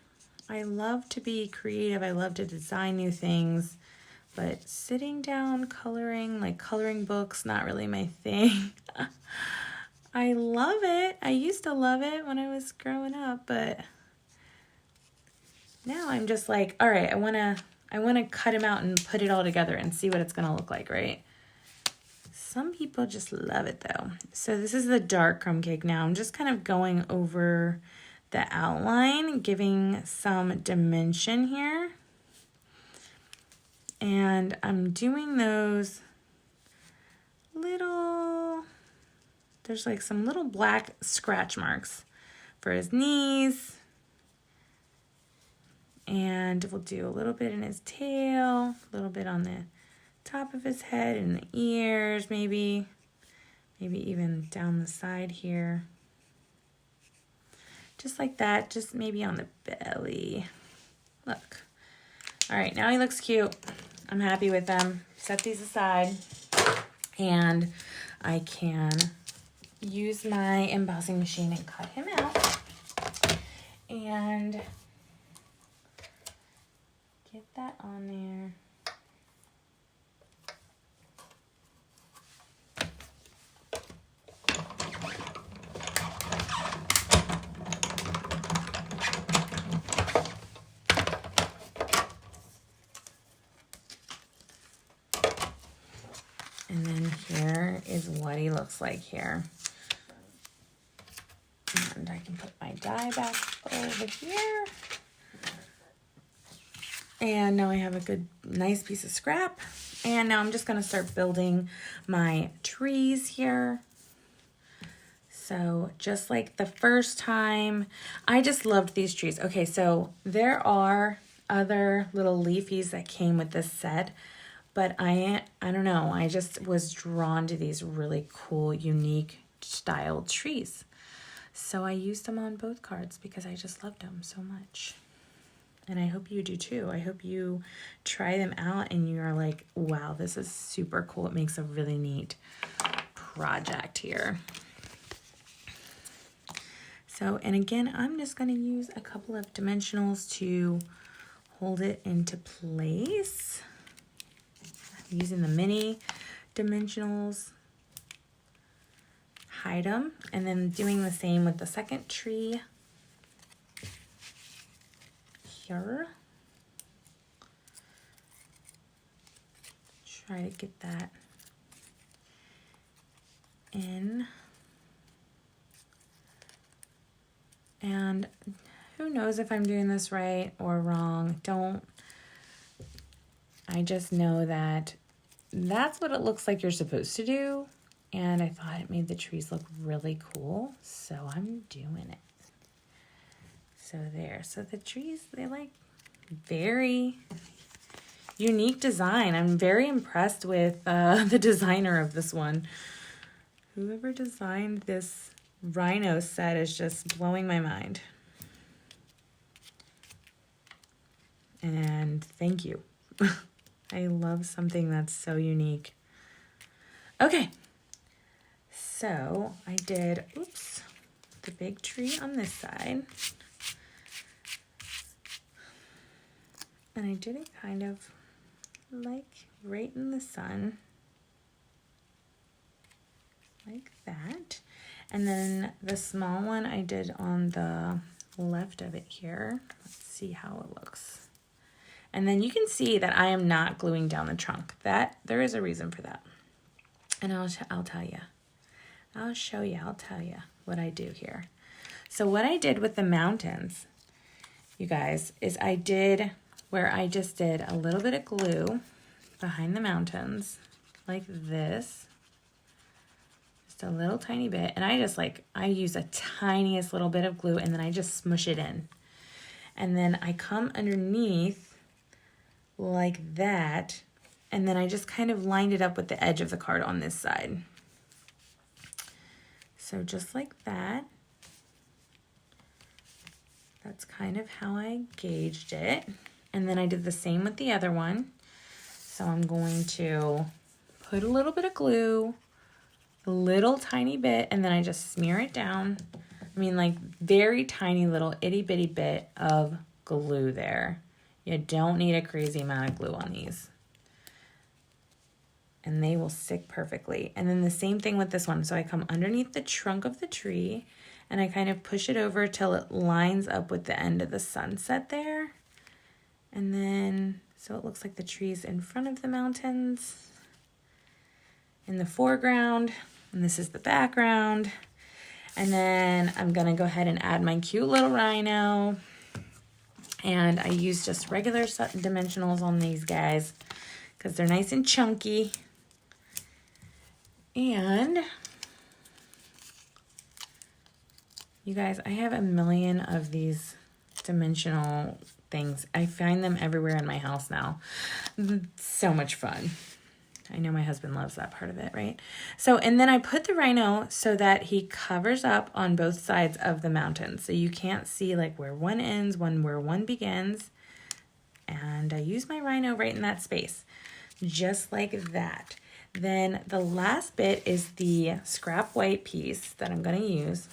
I love to be creative. I love to design new things, but sitting down coloring, like coloring books, not really my thing. I love it. I used to love it when I was growing up, but now I'm just like, all right, I want to cut them out and put it all together and see what it's going to look like, right? Some people just love it though. So this is the dark crumb cake now. I'm just kind of going over the outline, giving some dimension here. And I'm doing those little, there's like some little black scratch marks for his knees. And we'll do a little bit in his tail, a little bit on the top of his head and the ears, maybe even down the side here. Just like that, just maybe on the belly. Look. All right, now he looks cute. I'm happy with them. Set these aside and I can use my embossing machine and cut him out and get that on there. And then here is what he looks like here. And I can put my die back over here. And now I have a good, nice piece of scrap. And now I'm just gonna start building my trees here. So just like the first time, I just loved these trees. Okay, so there are other little leafies that came with this set, but I don't know, I just was drawn to these really cool, unique styled trees. So I used them on both cards because I just loved them so much. And I hope you do too. I hope you try them out and you're like, wow, this is super cool. It makes a really neat project here. So, and again, I'm just going to use a couple of dimensionals to hold it into place. I'm using the mini dimensionals, hide them, and then doing the same with the second tree here. Try to get that in. And who knows if I'm doing this right or wrong. I just know that that's what it looks like you're supposed to do. And I thought it made the trees look really cool. So I'm doing it. So there. So the trees, they're like very unique design. I'm very impressed with the designer of this one. Whoever designed this Rhino set is just blowing my mind. And thank you. I love something that's so unique. Okay. So I did, the big tree on this side. And I did it kind of like right in the sun. Like that. And then the small one I did on the left of it here. Let's see how it looks. And then you can see that I am not gluing down the trunk. There is a reason for that. And I'll tell you. I'll show you. I'll tell you what I do here. So what I did with the mountains, you guys, is I did where I just did a little bit of glue behind the mountains like this. A little tiny bit, and I use a tiniest little bit of glue and then I just smush it in, and then I come underneath like that, and then I just kind of lined it up with the edge of the card on this side. So just like that. That's kind of how I gauged it, and then I did the same with the other one. So I'm going to put a little bit of glue, a little tiny bit, and then I just smear it down. I mean, like very tiny little itty bitty bit of glue there. You don't need a crazy amount of glue on these. And they will stick perfectly. And then the same thing with this one. So I come underneath the trunk of the tree and I kind of push it over till it lines up with the end of the sunset there. And then, so it looks like the tree's in front of the mountains in the foreground, and this is the background. And then I'm gonna go ahead and add my cute little rhino. And I use just regular dimensionals on these guys because they're nice and chunky. And you guys, I have a million of these dimensional things. I find them everywhere in my house now. So much fun. I know my husband loves that part of it, right? So, and then I put the rhino so that he covers up on both sides of the mountain. So you can't see like where one ends, where one begins. And I use my rhino right in that space, just like that. Then the last bit is the scrap white piece that I'm going to use.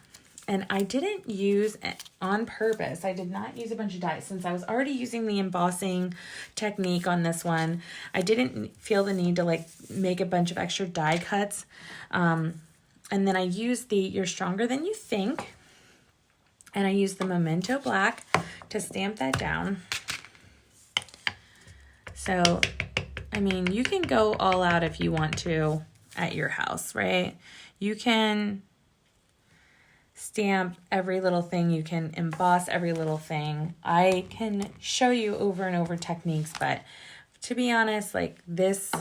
And I didn't use it on purpose. I did not use a bunch of dies since I was already using the embossing technique on this one. I didn't feel the need to like make a bunch of extra die cuts. And then I used the You're Stronger Than You Think. And I used the Memento Black to stamp that down. So, I mean, you can go all out if you want to at your house, right? You can stamp every little thing. You can emboss every little thing. I can show you over and over techniques, but to be honest, like this,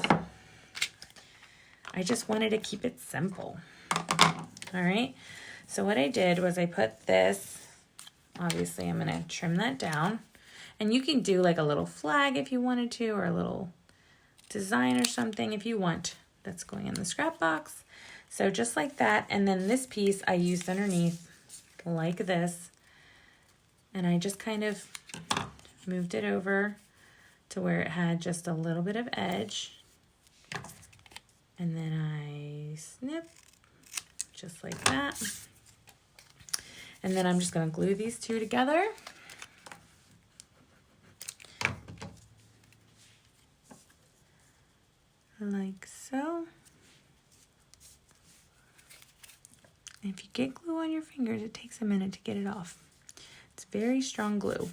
I just wanted to keep it simple. All right. So what I did was I put this, obviously I'm going to trim that down, and you can do like a little flag if you wanted to, or a little design or something if you want. That's going in the scrap box. So just like that, and then this piece I used underneath like this, and I just kind of moved it over to where it had just a little bit of edge, and then I snip just like that, and then I'm just going to glue these two together. Like so. If you get glue on your fingers, it takes a minute to get it off. It's very strong glue.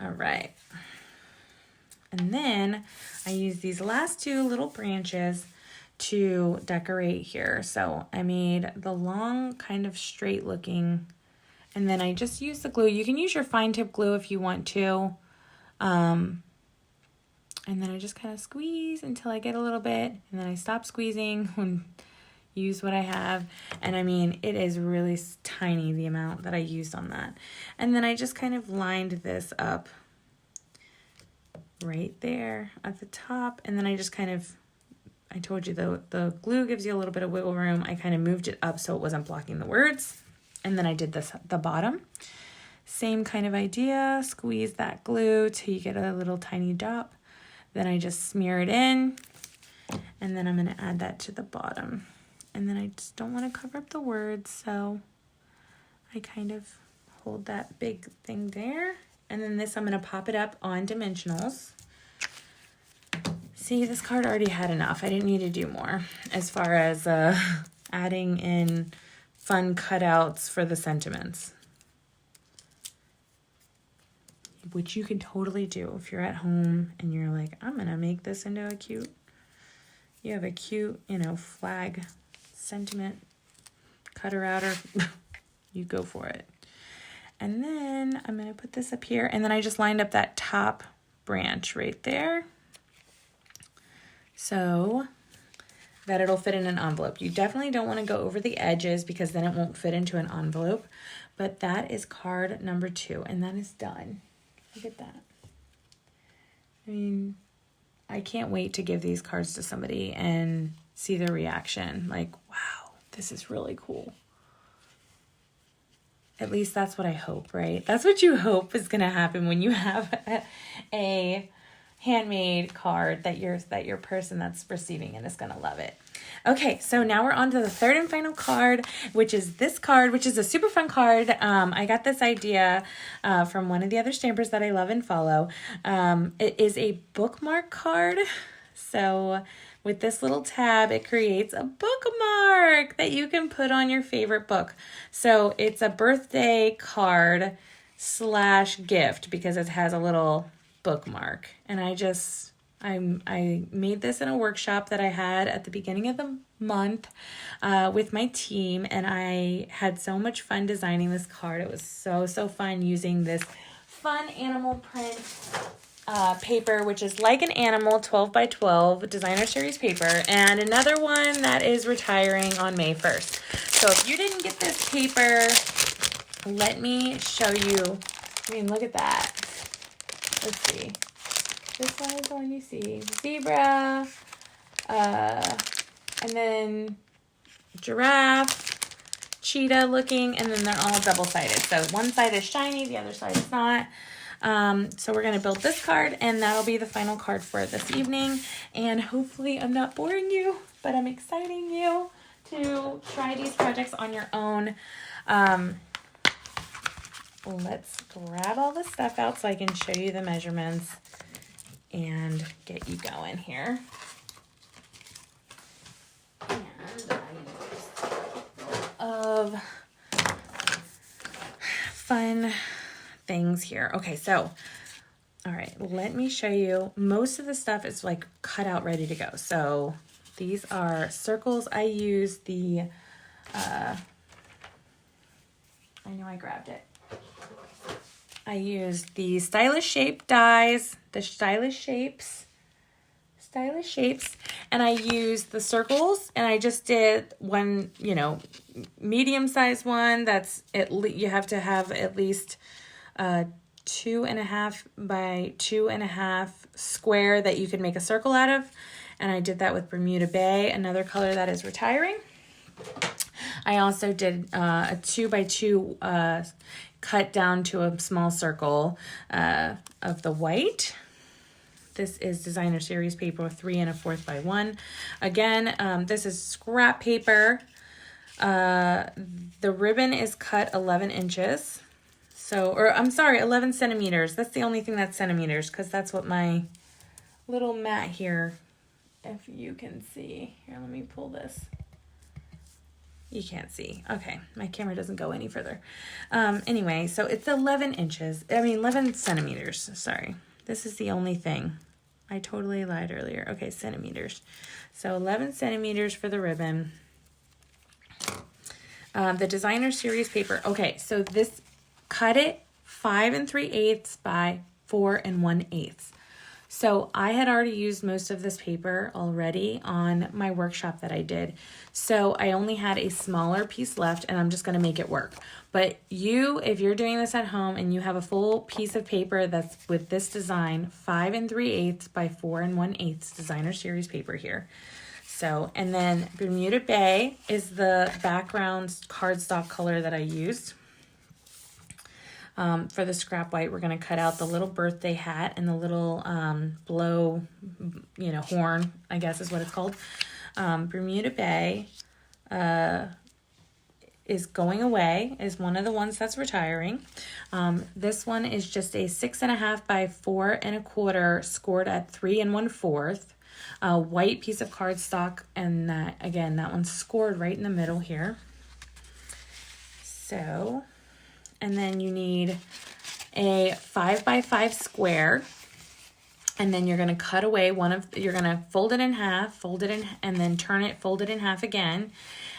All right. And then I use these last two little branches to decorate here. So I made the long kind of straight looking, and then I just use the glue. You can use your fine tip glue if you want to. And then I just kind of squeeze until I get a little bit, and then I stop squeezing when use what I have. And I mean, it is really tiny, the amount that I used on that. And then I just kind of lined this up right there at the top. And then I just kind of, I told you the glue gives you a little bit of wiggle room. I kind of moved it up so it wasn't blocking the words. And then I did this at the bottom. Same kind of idea, squeeze that glue till you get a little tiny dot. Then I just smear it in, and then I'm going to add that to the bottom. And then I just don't want to cover up the words, so I kind of hold that big thing there. And then this, I'm going to pop it up on dimensionals. See, this card already had enough. I didn't need to do more as far as adding in fun cutouts for the sentiments, which you can totally do if you're at home and you're like, I'm going to make this into a cute, you have a cute, flag sentiment cutter outer, you go for it. And then I'm going to put this up here, and then I just lined up that top branch right there so that it'll fit in an envelope. You definitely don't want to go over the edges because then it won't fit into an envelope. But that is card number 2, and that is done. Look at that. I mean, I can't wait to give these cards to somebody and see their reaction. Like, wow, this is really cool. At least that's what I hope, right? That's what you hope is going to happen when you have a handmade card that your person that's receiving it is going to love it. Okay, so now we're on to the third and final card, which is this card, which is a super fun card. I got this idea from one of the other stampers that I love and follow. It is a bookmark card. So with this little tab, it creates a bookmark that you can put on your favorite book. So it's a birthday card / gift because it has a little bookmark. And I made this in a workshop that I had at the beginning of the month with my team, and I had so much fun designing this card. It was so fun using this fun animal print paper, which is like an animal 12 by 12 designer series paper, and another one that is retiring on May 1st. So if you didn't get this paper, let me show you. I mean, look at that. Let's see. This one is the one you see. Zebra, and then giraffe, cheetah looking, and then they're all double-sided. So one side is shiny, the other side is not. So we're going to build this card, and that'll be the final card for this evening. And hopefully I'm not boring you, but I'm exciting you to try these projects on your own. Let's grab all the stuff out so I can show you the measurements and get you going here. And of fun things here. Okay, so all right, let me show you. Most of the stuff is like cut out, ready to go. So these are circles. I use the I know I grabbed it. I used the Stylish Shape dies, the Stylish Shapes, and I used the circles, and I just did one, medium-sized one. That's you have to have at least 2.5 by 2.5 square that you can make a circle out of, and I did that with Bermuda Bay, another color that is retiring. I also did a 2 by 2 cut down to a small circle of the white. This is designer series paper 3 1/4 by 1. Again, this is scrap paper. The ribbon is cut 11 inches. I'm sorry, 11 centimeters. That's the only thing that's centimeters, because that's what my little mat here, if you can see. Here, let me pull this. You can't see. Okay, my camera doesn't go any further. Anyway, so it's 11 centimeters. Sorry. This is the only thing. I totally lied earlier. Okay, centimeters. So 11 centimeters for the ribbon. The designer series paper. Okay, so this, cut it 5 3/8 by 4 1/8. So I had already used most of this paper already on my workshop that I did. So I only had a smaller piece left, and I'm just going to make it work. But if you're doing this at home and you have a full piece of paper that's with this design, 5 3/8 by 4 1/8 designer series paper here. So, and then Bermuda Bay is the background cardstock color that I used. For the scrap white, we're going to cut out the little birthday hat and the little blow, horn, I guess is what it's called. Bermuda Bay is going away, is one of the ones that's retiring. This one is just a 6.5 by 4 1/4 scored at 3 1/4. White piece of cardstock, and that one's scored right in the middle here. So, and then you need a 5 by 5 square, and then you're going to cut away you're going to fold it in half, and then fold it in half again,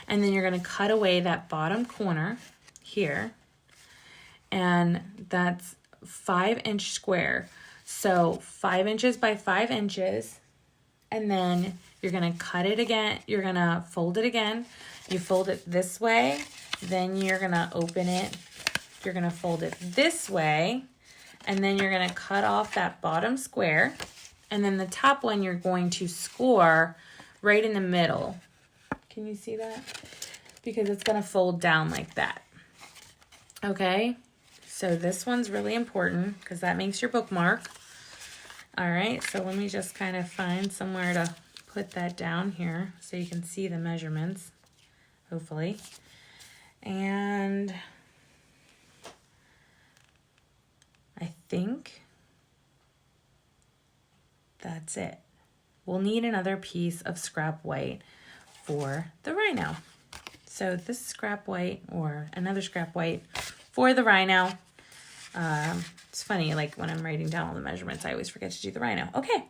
and then you're going to cut away that bottom corner here, and that's 5-inch square. So 5 inches by 5 inches, and then you're going to cut it again, you're going to fold it again, you fold it this way, then you're going to open it, you're going to fold it this way, and then you're going to cut off that bottom square, and then the top one you're going to score right in the middle. Can you see that? Because it's going to fold down like that. Okay, so this one's really important because that makes your bookmark. All right, so let me just kind of find somewhere to put that down here so you can see the measurements, hopefully. And I think that's it. We'll need another piece of scrap white for the rhino. So this scrap white or another scrap white for the rhino. It's funny, like when I'm writing down all the measurements, I always forget to do the rhino. Okay,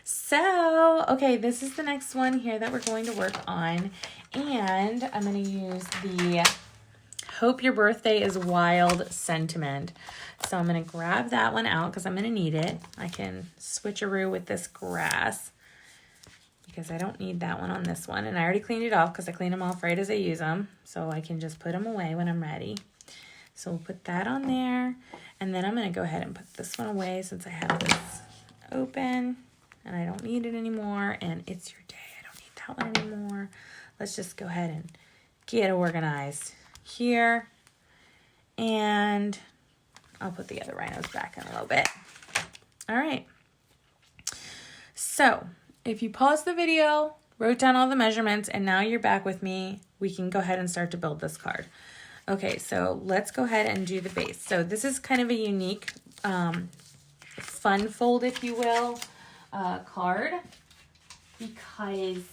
so, this is the next one here that we're going to work on. And I'm going to use the Hope Your Birthday is Wild sentiment. So I'm going to grab that one out because I'm going to need it. I can switcheroo with this grass because I don't need that one on this one. And I already cleaned it off because I clean them off right as I use them. So I can just put them away when I'm ready. So we'll put that on there. And then I'm going to go ahead and put this one away since I have this open. And I don't need it anymore. And it's your day. I don't need that one anymore. Let's just go ahead and get organized here. And I'll put the other rhinos back in a little bit. All right. So if you pause the video, wrote down all the measurements, and now you're back with me, we can go ahead and start to build this card. Okay, so let's go ahead and do the base. So this is kind of a unique fun fold, if you will, card, because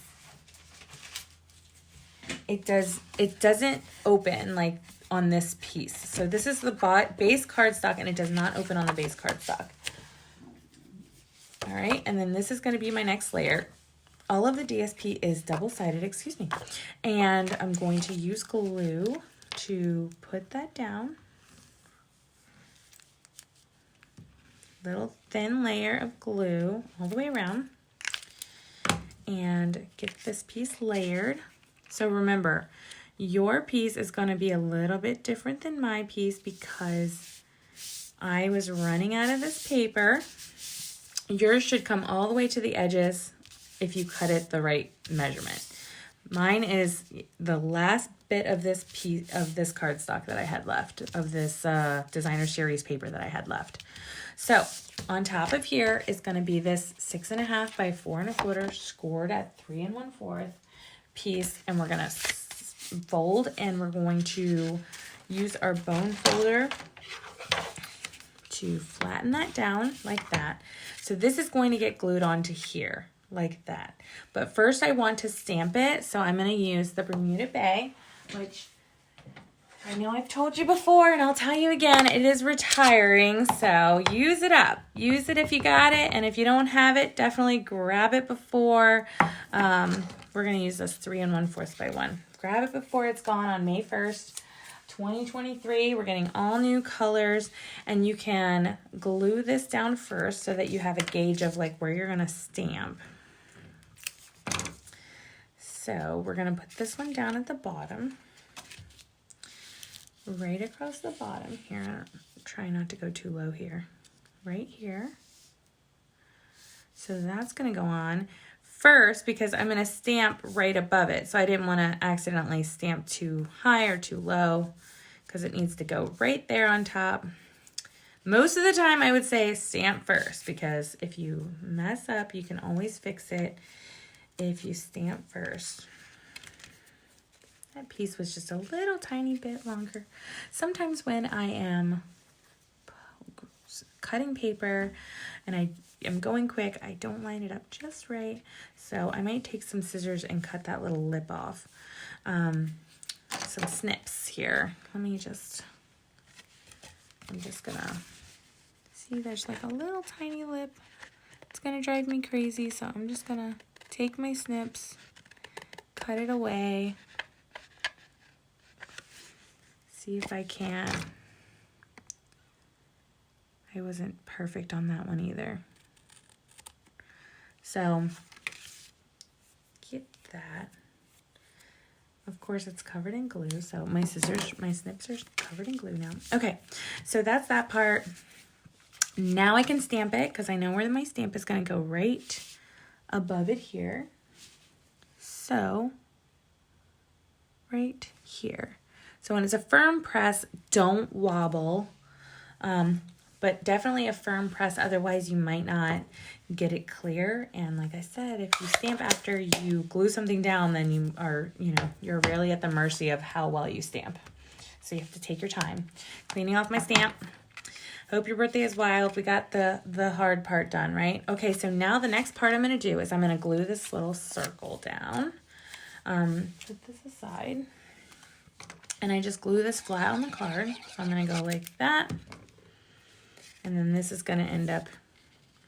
it doesn't open like on this piece. So this is the base cardstock, and it does not open on the base cardstock. All right, and then this is going to be my next layer. All of the DSP is double-sided, excuse me, and I'm going to use glue to put that down. Little thin layer of glue all the way around, and get this piece layered. So remember, your piece is going to be a little bit different than my piece because I was running out of this paper. Yours should come all the way to the edges if you cut it the right measurement. Mine is the last bit of this piece of this cardstock that I had left, of this designer series paper that I had left. So on top of here is going to be this 6.5 by 4 1/4 scored at 3 1/4 piece, and we're going to fold, and we're going to use our bone folder to flatten that down like that. So this is going to get glued onto here like that. But first I want to stamp it, so I'm going to use the Bermuda Bay, which I know I've told you before, and I'll tell you again, it is retiring, so use it up. Use it if you got it, and if you don't have it, definitely grab it before. We're going to use this 3 1/4 by 1. Grab it before it's gone on May 1st, 2023. We're getting all new colors, and you can glue this down first so that you have a gauge of like where you're going to stamp. So we're going to put this one down at the bottom, right across the bottom here. Try not to go too low here. Right here. So that's going to go on first because I'm going to stamp right above it. So I didn't want to accidentally stamp too high or too low because it needs to go right there on top. Most of the time I would say stamp first, because if you mess up, you can always fix it if you stamp first. That piece was just a little tiny bit longer. Sometimes when I am cutting paper and I am going quick, I don't line it up just right. So I might take some scissors and cut that little lip off. Some snips here. I'm just gonna see, there's like a little tiny lip. It's gonna drive me crazy, so I'm just gonna take my snips, cut it away, see if I can. I wasn't perfect on that one either. So get that. Of course, it's covered in glue, so my snips are covered in glue now. Okay, so that's that part. Now I can stamp it because I know where my stamp is going to go, right above it here. So right here. So when it's a firm press, don't wobble. But but definitely a firm press. Otherwise you might not get it clear. And like I said, if you stamp after you glue something down, then you are, you're really at the mercy of how well you stamp. So you have to take your time. Cleaning off my stamp. Hope your birthday is wild. We got the hard part done, right? Okay, so now the next part I'm going to do is I'm going to glue this little circle down. Put this aside. And I just glue this flat on the card. So I'm going to go like that. And then this is going to end up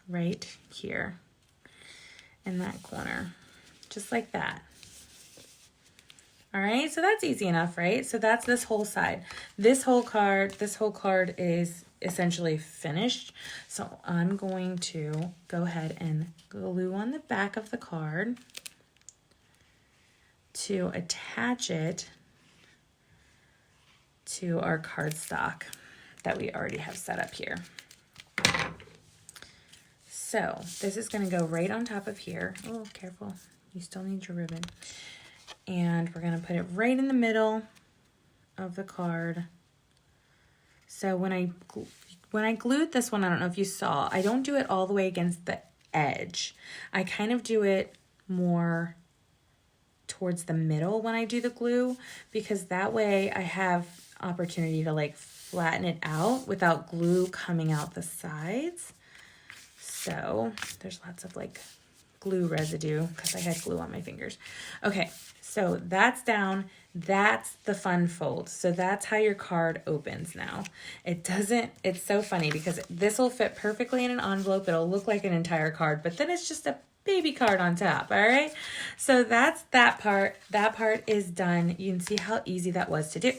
right here in that corner. Just like that. All right, so that's easy enough, right? So that's this whole side. This whole card is essentially finished. So I'm going to go ahead and glue on the back of the card to attach it to our cardstock that we already have set up here. So this is going to go right on top of here. Oh, careful. You still need your ribbon. And we're going to put it right in the middle of the card. So when I glued this one, I don't know if you saw, I don't do it all the way against the edge. I kind of do it more towards the middle when I do the glue, because that way I have opportunity to like flatten it out without glue coming out the sides. So there's lots of like glue residue because I had glue on my fingers. Okay, so that's down. That's the fun fold. So that's how your card opens now. It's so funny because this will fit perfectly in an envelope. It'll look like an entire card, but then it's just a baby card on top, all right? So that's that part. That part is done. You can see how easy that was to do.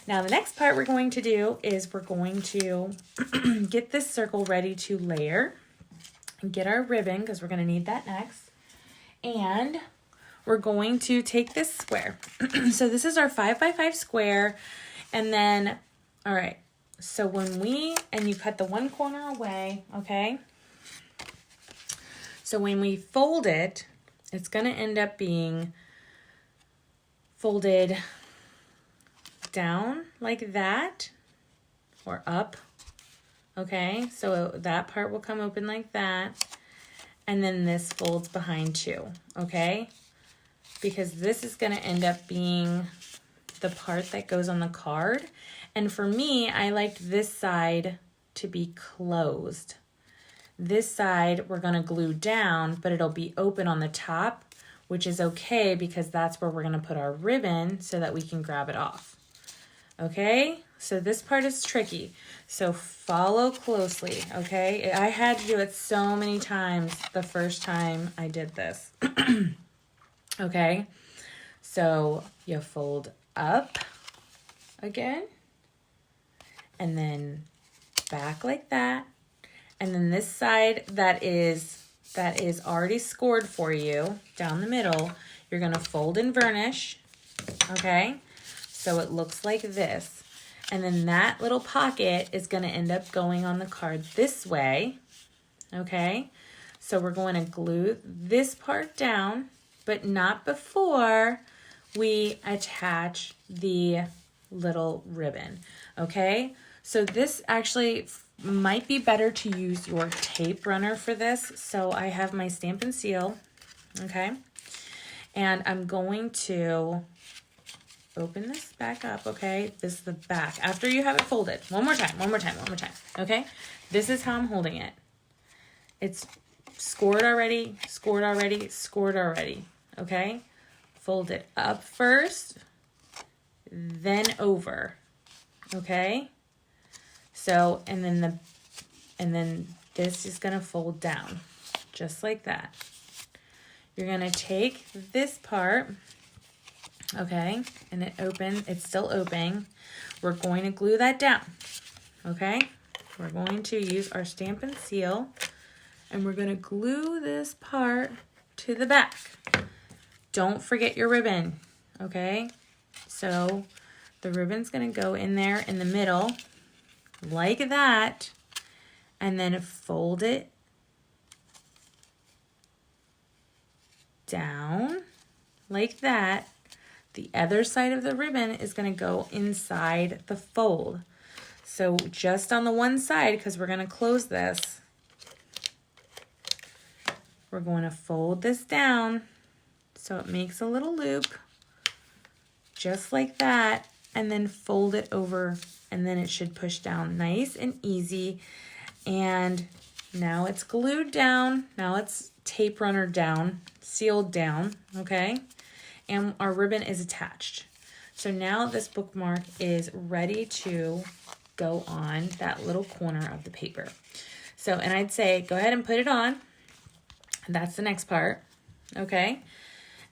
Now the next part we're going to do is we're going to get this circle ready to layer and get our ribbon, because we're going to need that next. And we're going to take this square. So this is our 5x5 square. And then, all right, so and you cut the one corner away, okay? So when we fold it, it's going to end up being folded down like that or up, okay? So that part will come open like that. And then this folds behind too, okay? Because this is going to end up being the part that goes on the card. And for me, I liked this side to be closed. This side we're going to glue down, but it'll be open on the top, which is okay because that's where we're going to put our ribbon so that we can grab it off. Okay? So this part is tricky. So follow closely, okay? I had to do it so many times the first time I did this. Okay? So you fold up again, and then back like that. And then this side that is already scored for you down the middle, you're going to fold and varnish, okay? So it looks like this. And then that little pocket is going to end up going on the card this way, okay? So we're going to glue this part down, but not before we attach the little ribbon, okay? So this actually might be better to use your tape runner for this. So I have my Stampin' Seal, okay? And I'm going to open this back up, okay? This is the back. After you have it folded, one more time, okay? This is how I'm holding it. It's scored already, okay? Fold it up first, then over, okay? So, and then this is going to fold down just like that. You're going to take this part, okay, and it's still open. We're going to glue that down, okay? We're going to use our Stampin' Seal, and we're going to glue this part to the back. Don't forget your ribbon, okay? So the ribbon's going to go in there in the middle like that, and then fold it down like that. The other side of the ribbon is going to go inside the fold. So just on the one side, because we're going to close this, we're going to fold this down so it makes a little loop, just like that, and then fold it over, and then it should push down nice and easy. And now it's glued down. Now it's tape runner down, sealed down, okay? And our ribbon is attached. So now this bookmark is ready to go on that little corner of the paper. So, and I'd say go ahead and put it on. That's the next part, okay?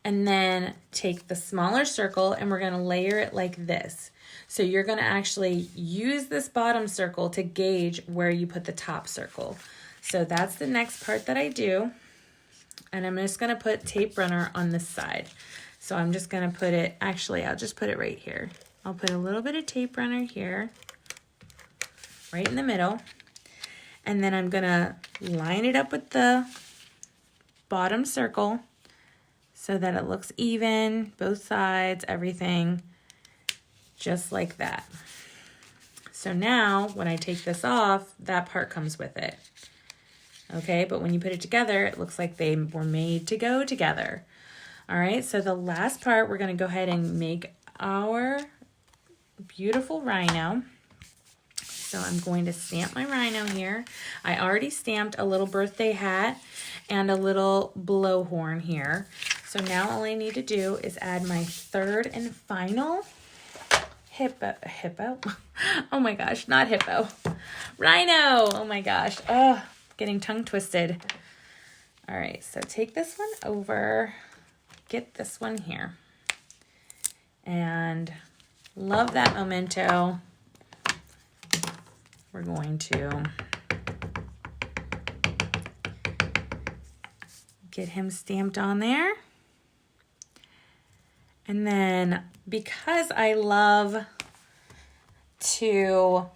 And then take the smaller circle and we're gonna layer it like this. So you're gonna actually use this bottom circle to gauge where you put the top circle. So that's the next part that I do. And I'm just gonna put tape runner on this side. So I'm just gonna put it, actually I'll just put it right here. I'll put a little bit of tape runner here, right in the middle. And then I'm gonna line it up with the bottom circle so that it looks even, both sides, everything, just like that. So now when I take this off, that part comes with it. Okay, but when you put it together, it looks like they were made to go together. All right, so the last part, we're gonna go ahead and make our beautiful rhino. So I'm going to stamp my rhino here. I already stamped a little birthday hat and a little blowhorn here. So now all I need to do is add my third and final hippo. Oh my gosh, not hippo. Rhino, oh my gosh. Oh, getting tongue twisted. All right, so take this one over, get this one here. And love that memento. We're going to get him stamped on there. And then because I love to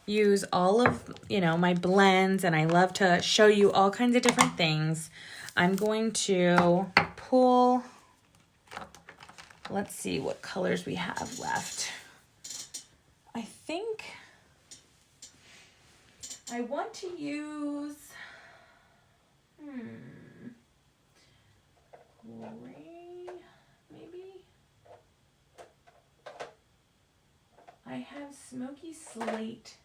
use all of, my blends and I love to show you all kinds of different things, I'm going to pull, let's see what colors we have left. I think I want to use, gray, maybe? I have Smoky Slate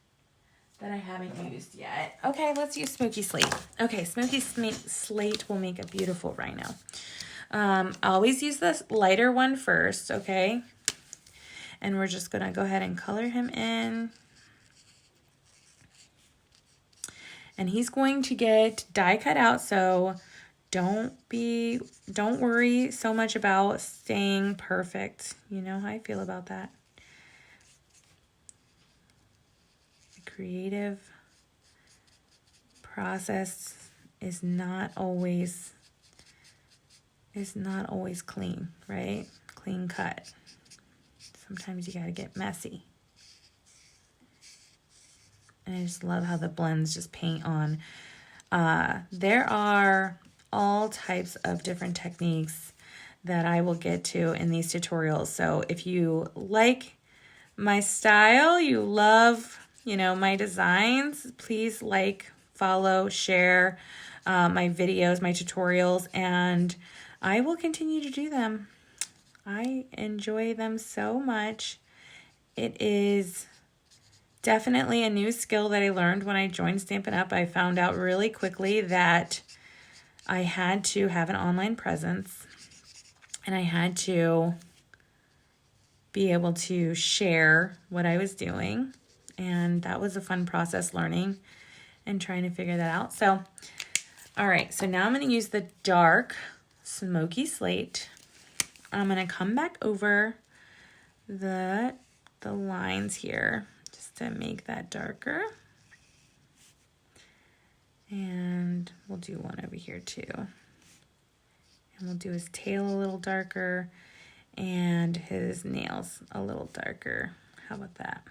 that I haven't used yet. Okay, let's use Smoky Slate. Okay, Smoky Slate will make a beautiful rhino. I always use this lighter one first, okay? And we're just gonna go ahead and color him in. And he's going to get die cut out, so don't worry so much about staying perfect. You know how I feel about that. The creative process is not always clean, right? Clean cut. Sometimes you gotta get messy. And I just love how the blends just paint on. There are all types of different techniques that I will get to in these tutorials. So if you like my style, you love, my designs, please like, follow, share my videos, my tutorials, and I will continue to do them. I enjoy them so much. It is definitely a new skill that I learned when I joined Stampin' Up. I found out really quickly that I had to have an online presence and I had to be able to share what I was doing. And that was a fun process, learning and trying to figure that out. So, all right, so now I'm going to use the dark Smoky Slate. I'm going to come back over the lines here to make that darker. And we'll do one over here too. And we'll do his tail a little darker and his nails a little darker. How about that?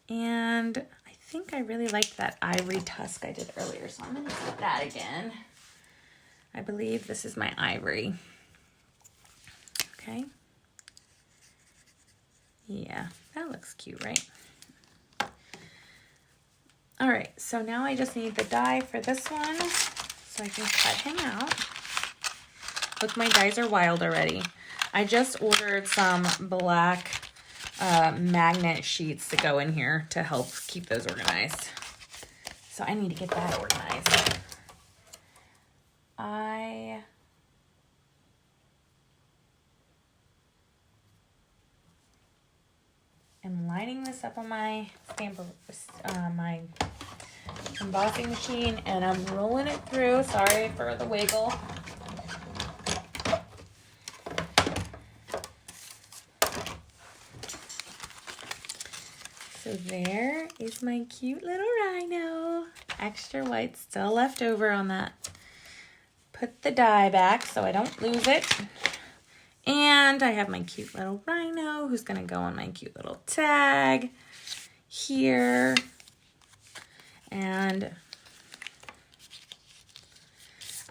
And I think I really liked that ivory tusk I did earlier, so I'm going to do that again. I believe this is my ivory. Okay. Yeah, that looks cute, right? All right, so now I just need the die for this one so I can cut him out. Look, my dies are wild already. I just ordered some black magnet sheets to go in here to help keep those organized. So I need to get that organized. I am lining this up on my my embossing machine, and I'm rolling it through. Sorry for the wiggle. So there is my cute little rhino. Extra white still left over on that. Put the die back so I don't lose it. And I have my cute little rhino who's gonna go on my cute little tag here. And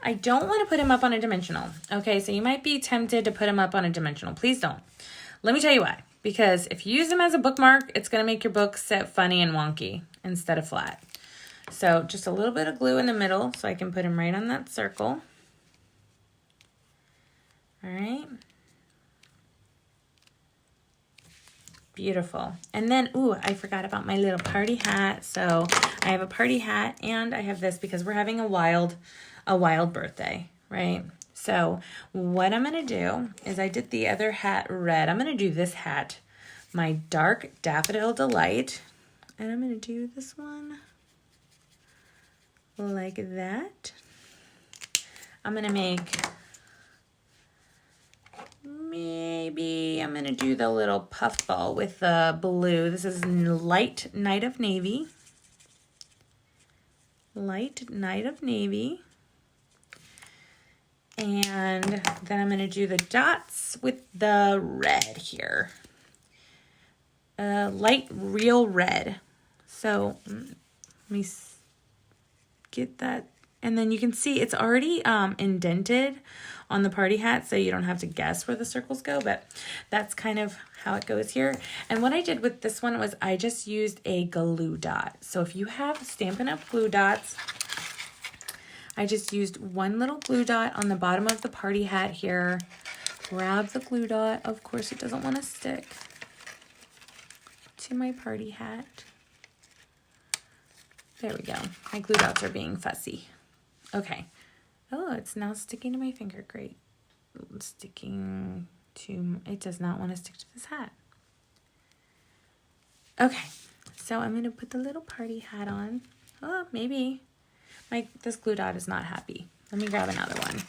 I don't want to put him up on a dimensional. Okay, so you might be tempted to put him up on a dimensional. Please don't. Let me tell you why. Because if you use him as a bookmark, it's going to make your book sit funny and wonky instead of flat. So just a little bit of glue in the middle so I can put him right on that circle. All right. Beautiful. And then, ooh, I forgot about my little party hat. So I have a party hat and I have this because we're having a wild birthday, right? So what I'm going to do is I did the other hat red. I'm going to do this hat, my dark Daffodil Delight. And I'm going to do this one like that. I'm going to make, maybe I'm going to do the little puffball with the blue. This is Light Night of Navy. Light Night of Navy. And then I'm going to do the dots with the red here. Light real red. So let me get that. And then you can see it's already indented on the party hat, so you don't have to guess where the circles go, but that's kind of how it goes here. And what I did with this one was I just used a glue dot. So if you have Stampin' Up! Glue dots, I just used one little glue dot on the bottom of the party hat here. Grab the glue dot. Of course, it doesn't want to stick to my party hat. There we go. My glue dots are being fussy. Okay. Oh, it's now sticking to my finger. Great. It's sticking to, it does not want to stick to this hat. Okay. So I'm going to put the little party hat on. Oh, maybe. This glue dot is not happy. Let me grab another one.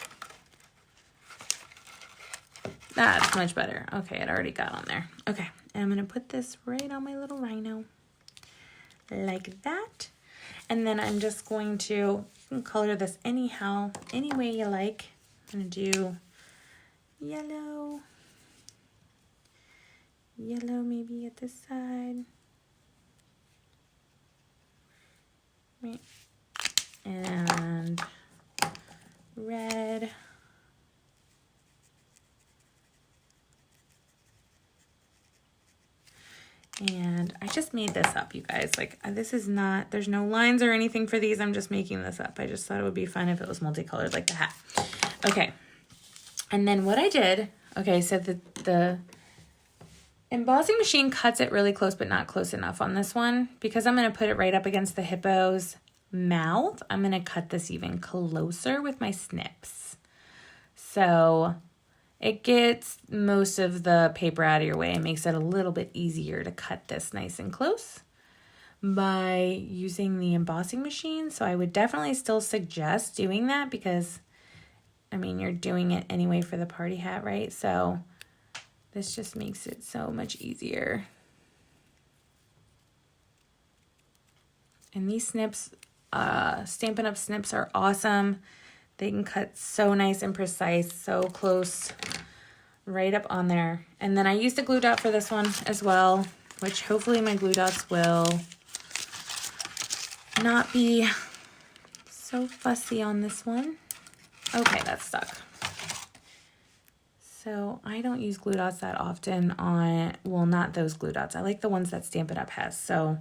That's much better. Okay, it already got on there. Okay, and I'm going to put this right on my little rhino. Like that. And then I'm just going to, you can color this anyhow, any way you like. I'm going to do yellow. Yellow maybe at this side. Right. And red. And I just made this up, you guys. Like, this is not, there's no lines or anything for these. I'm just making this up. I just thought it would be fun if it was multicolored like the hat. Okay. And then what I did, okay, so the embossing machine cuts it really close, but not close enough on this one. Because I'm going to put it right up against the hippo's mouth, I'm going to cut this even closer with my snips. So it gets most of the paper out of your way and makes it a little bit easier to cut this nice and close by using the embossing machine. So I would definitely still suggest doing that because, I mean, you're doing it anyway for the party hat, right? So this just makes it so much easier. And these snips, Stampin' Up! Snips are awesome. They can cut so nice and precise, so close, right up on there. And then I used a glue dot for this one as well, which hopefully my glue dots will not be so fussy on this one. Okay, that's stuck. So I don't use glue dots that often on, well, not those glue dots. I like the ones that Stampin' Up has. So,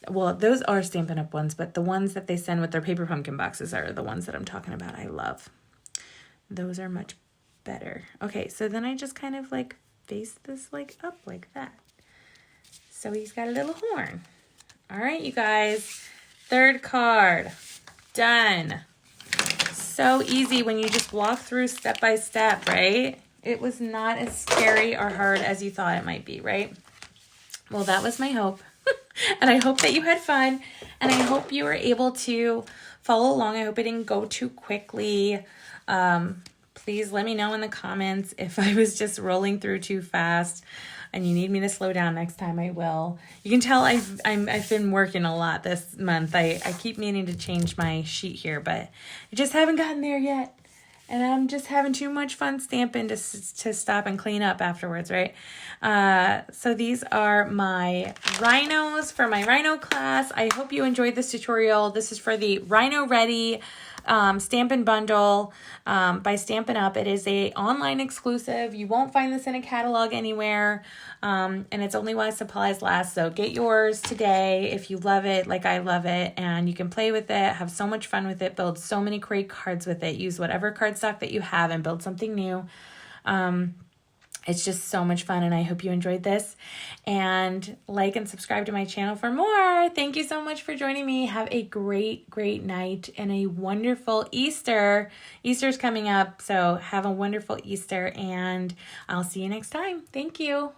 well, those are Stampin' Up ones, but the ones that they send with their paper pumpkin boxes are the ones that I'm talking about. I love. Those are much better. Okay, so then I just kind of like face this like up like that. So he's got a little horn. All right, you guys. Third card. Done. So easy when you just walk through step by step, right? It was not as scary or hard as you thought it might be, right? Well, that was my hope. And I hope that you had fun. And I hope you were able to follow along. I hope it didn't go too quickly. Please let me know in the comments if I was just rolling through too fast and you need me to slow down next time. I will. You can tell I've been working a lot this month. I keep meaning to change my sheet here, but I just haven't gotten there yet. And I'm just having too much fun stamping to stop and clean up afterwards, right? So these are my rhinos for my rhino class. I hope you enjoyed this tutorial. This is for the Rhino Ready Stampin' Bundle by Stampin' Up. It is a online exclusive. You won't find this in a catalog anywhere, and it's only while supplies last. So get yours today if you love it like I love it, and you can play with it, have so much fun with it, build so many great cards with it, use whatever cardstock that you have and build something new. It's just so much fun, and I hope you enjoyed this. And like and subscribe to my channel for more. Thank you so much for joining me. Have a great, great night and a wonderful Easter. Easter's coming up, so have a wonderful Easter, and I'll see you next time. Thank you.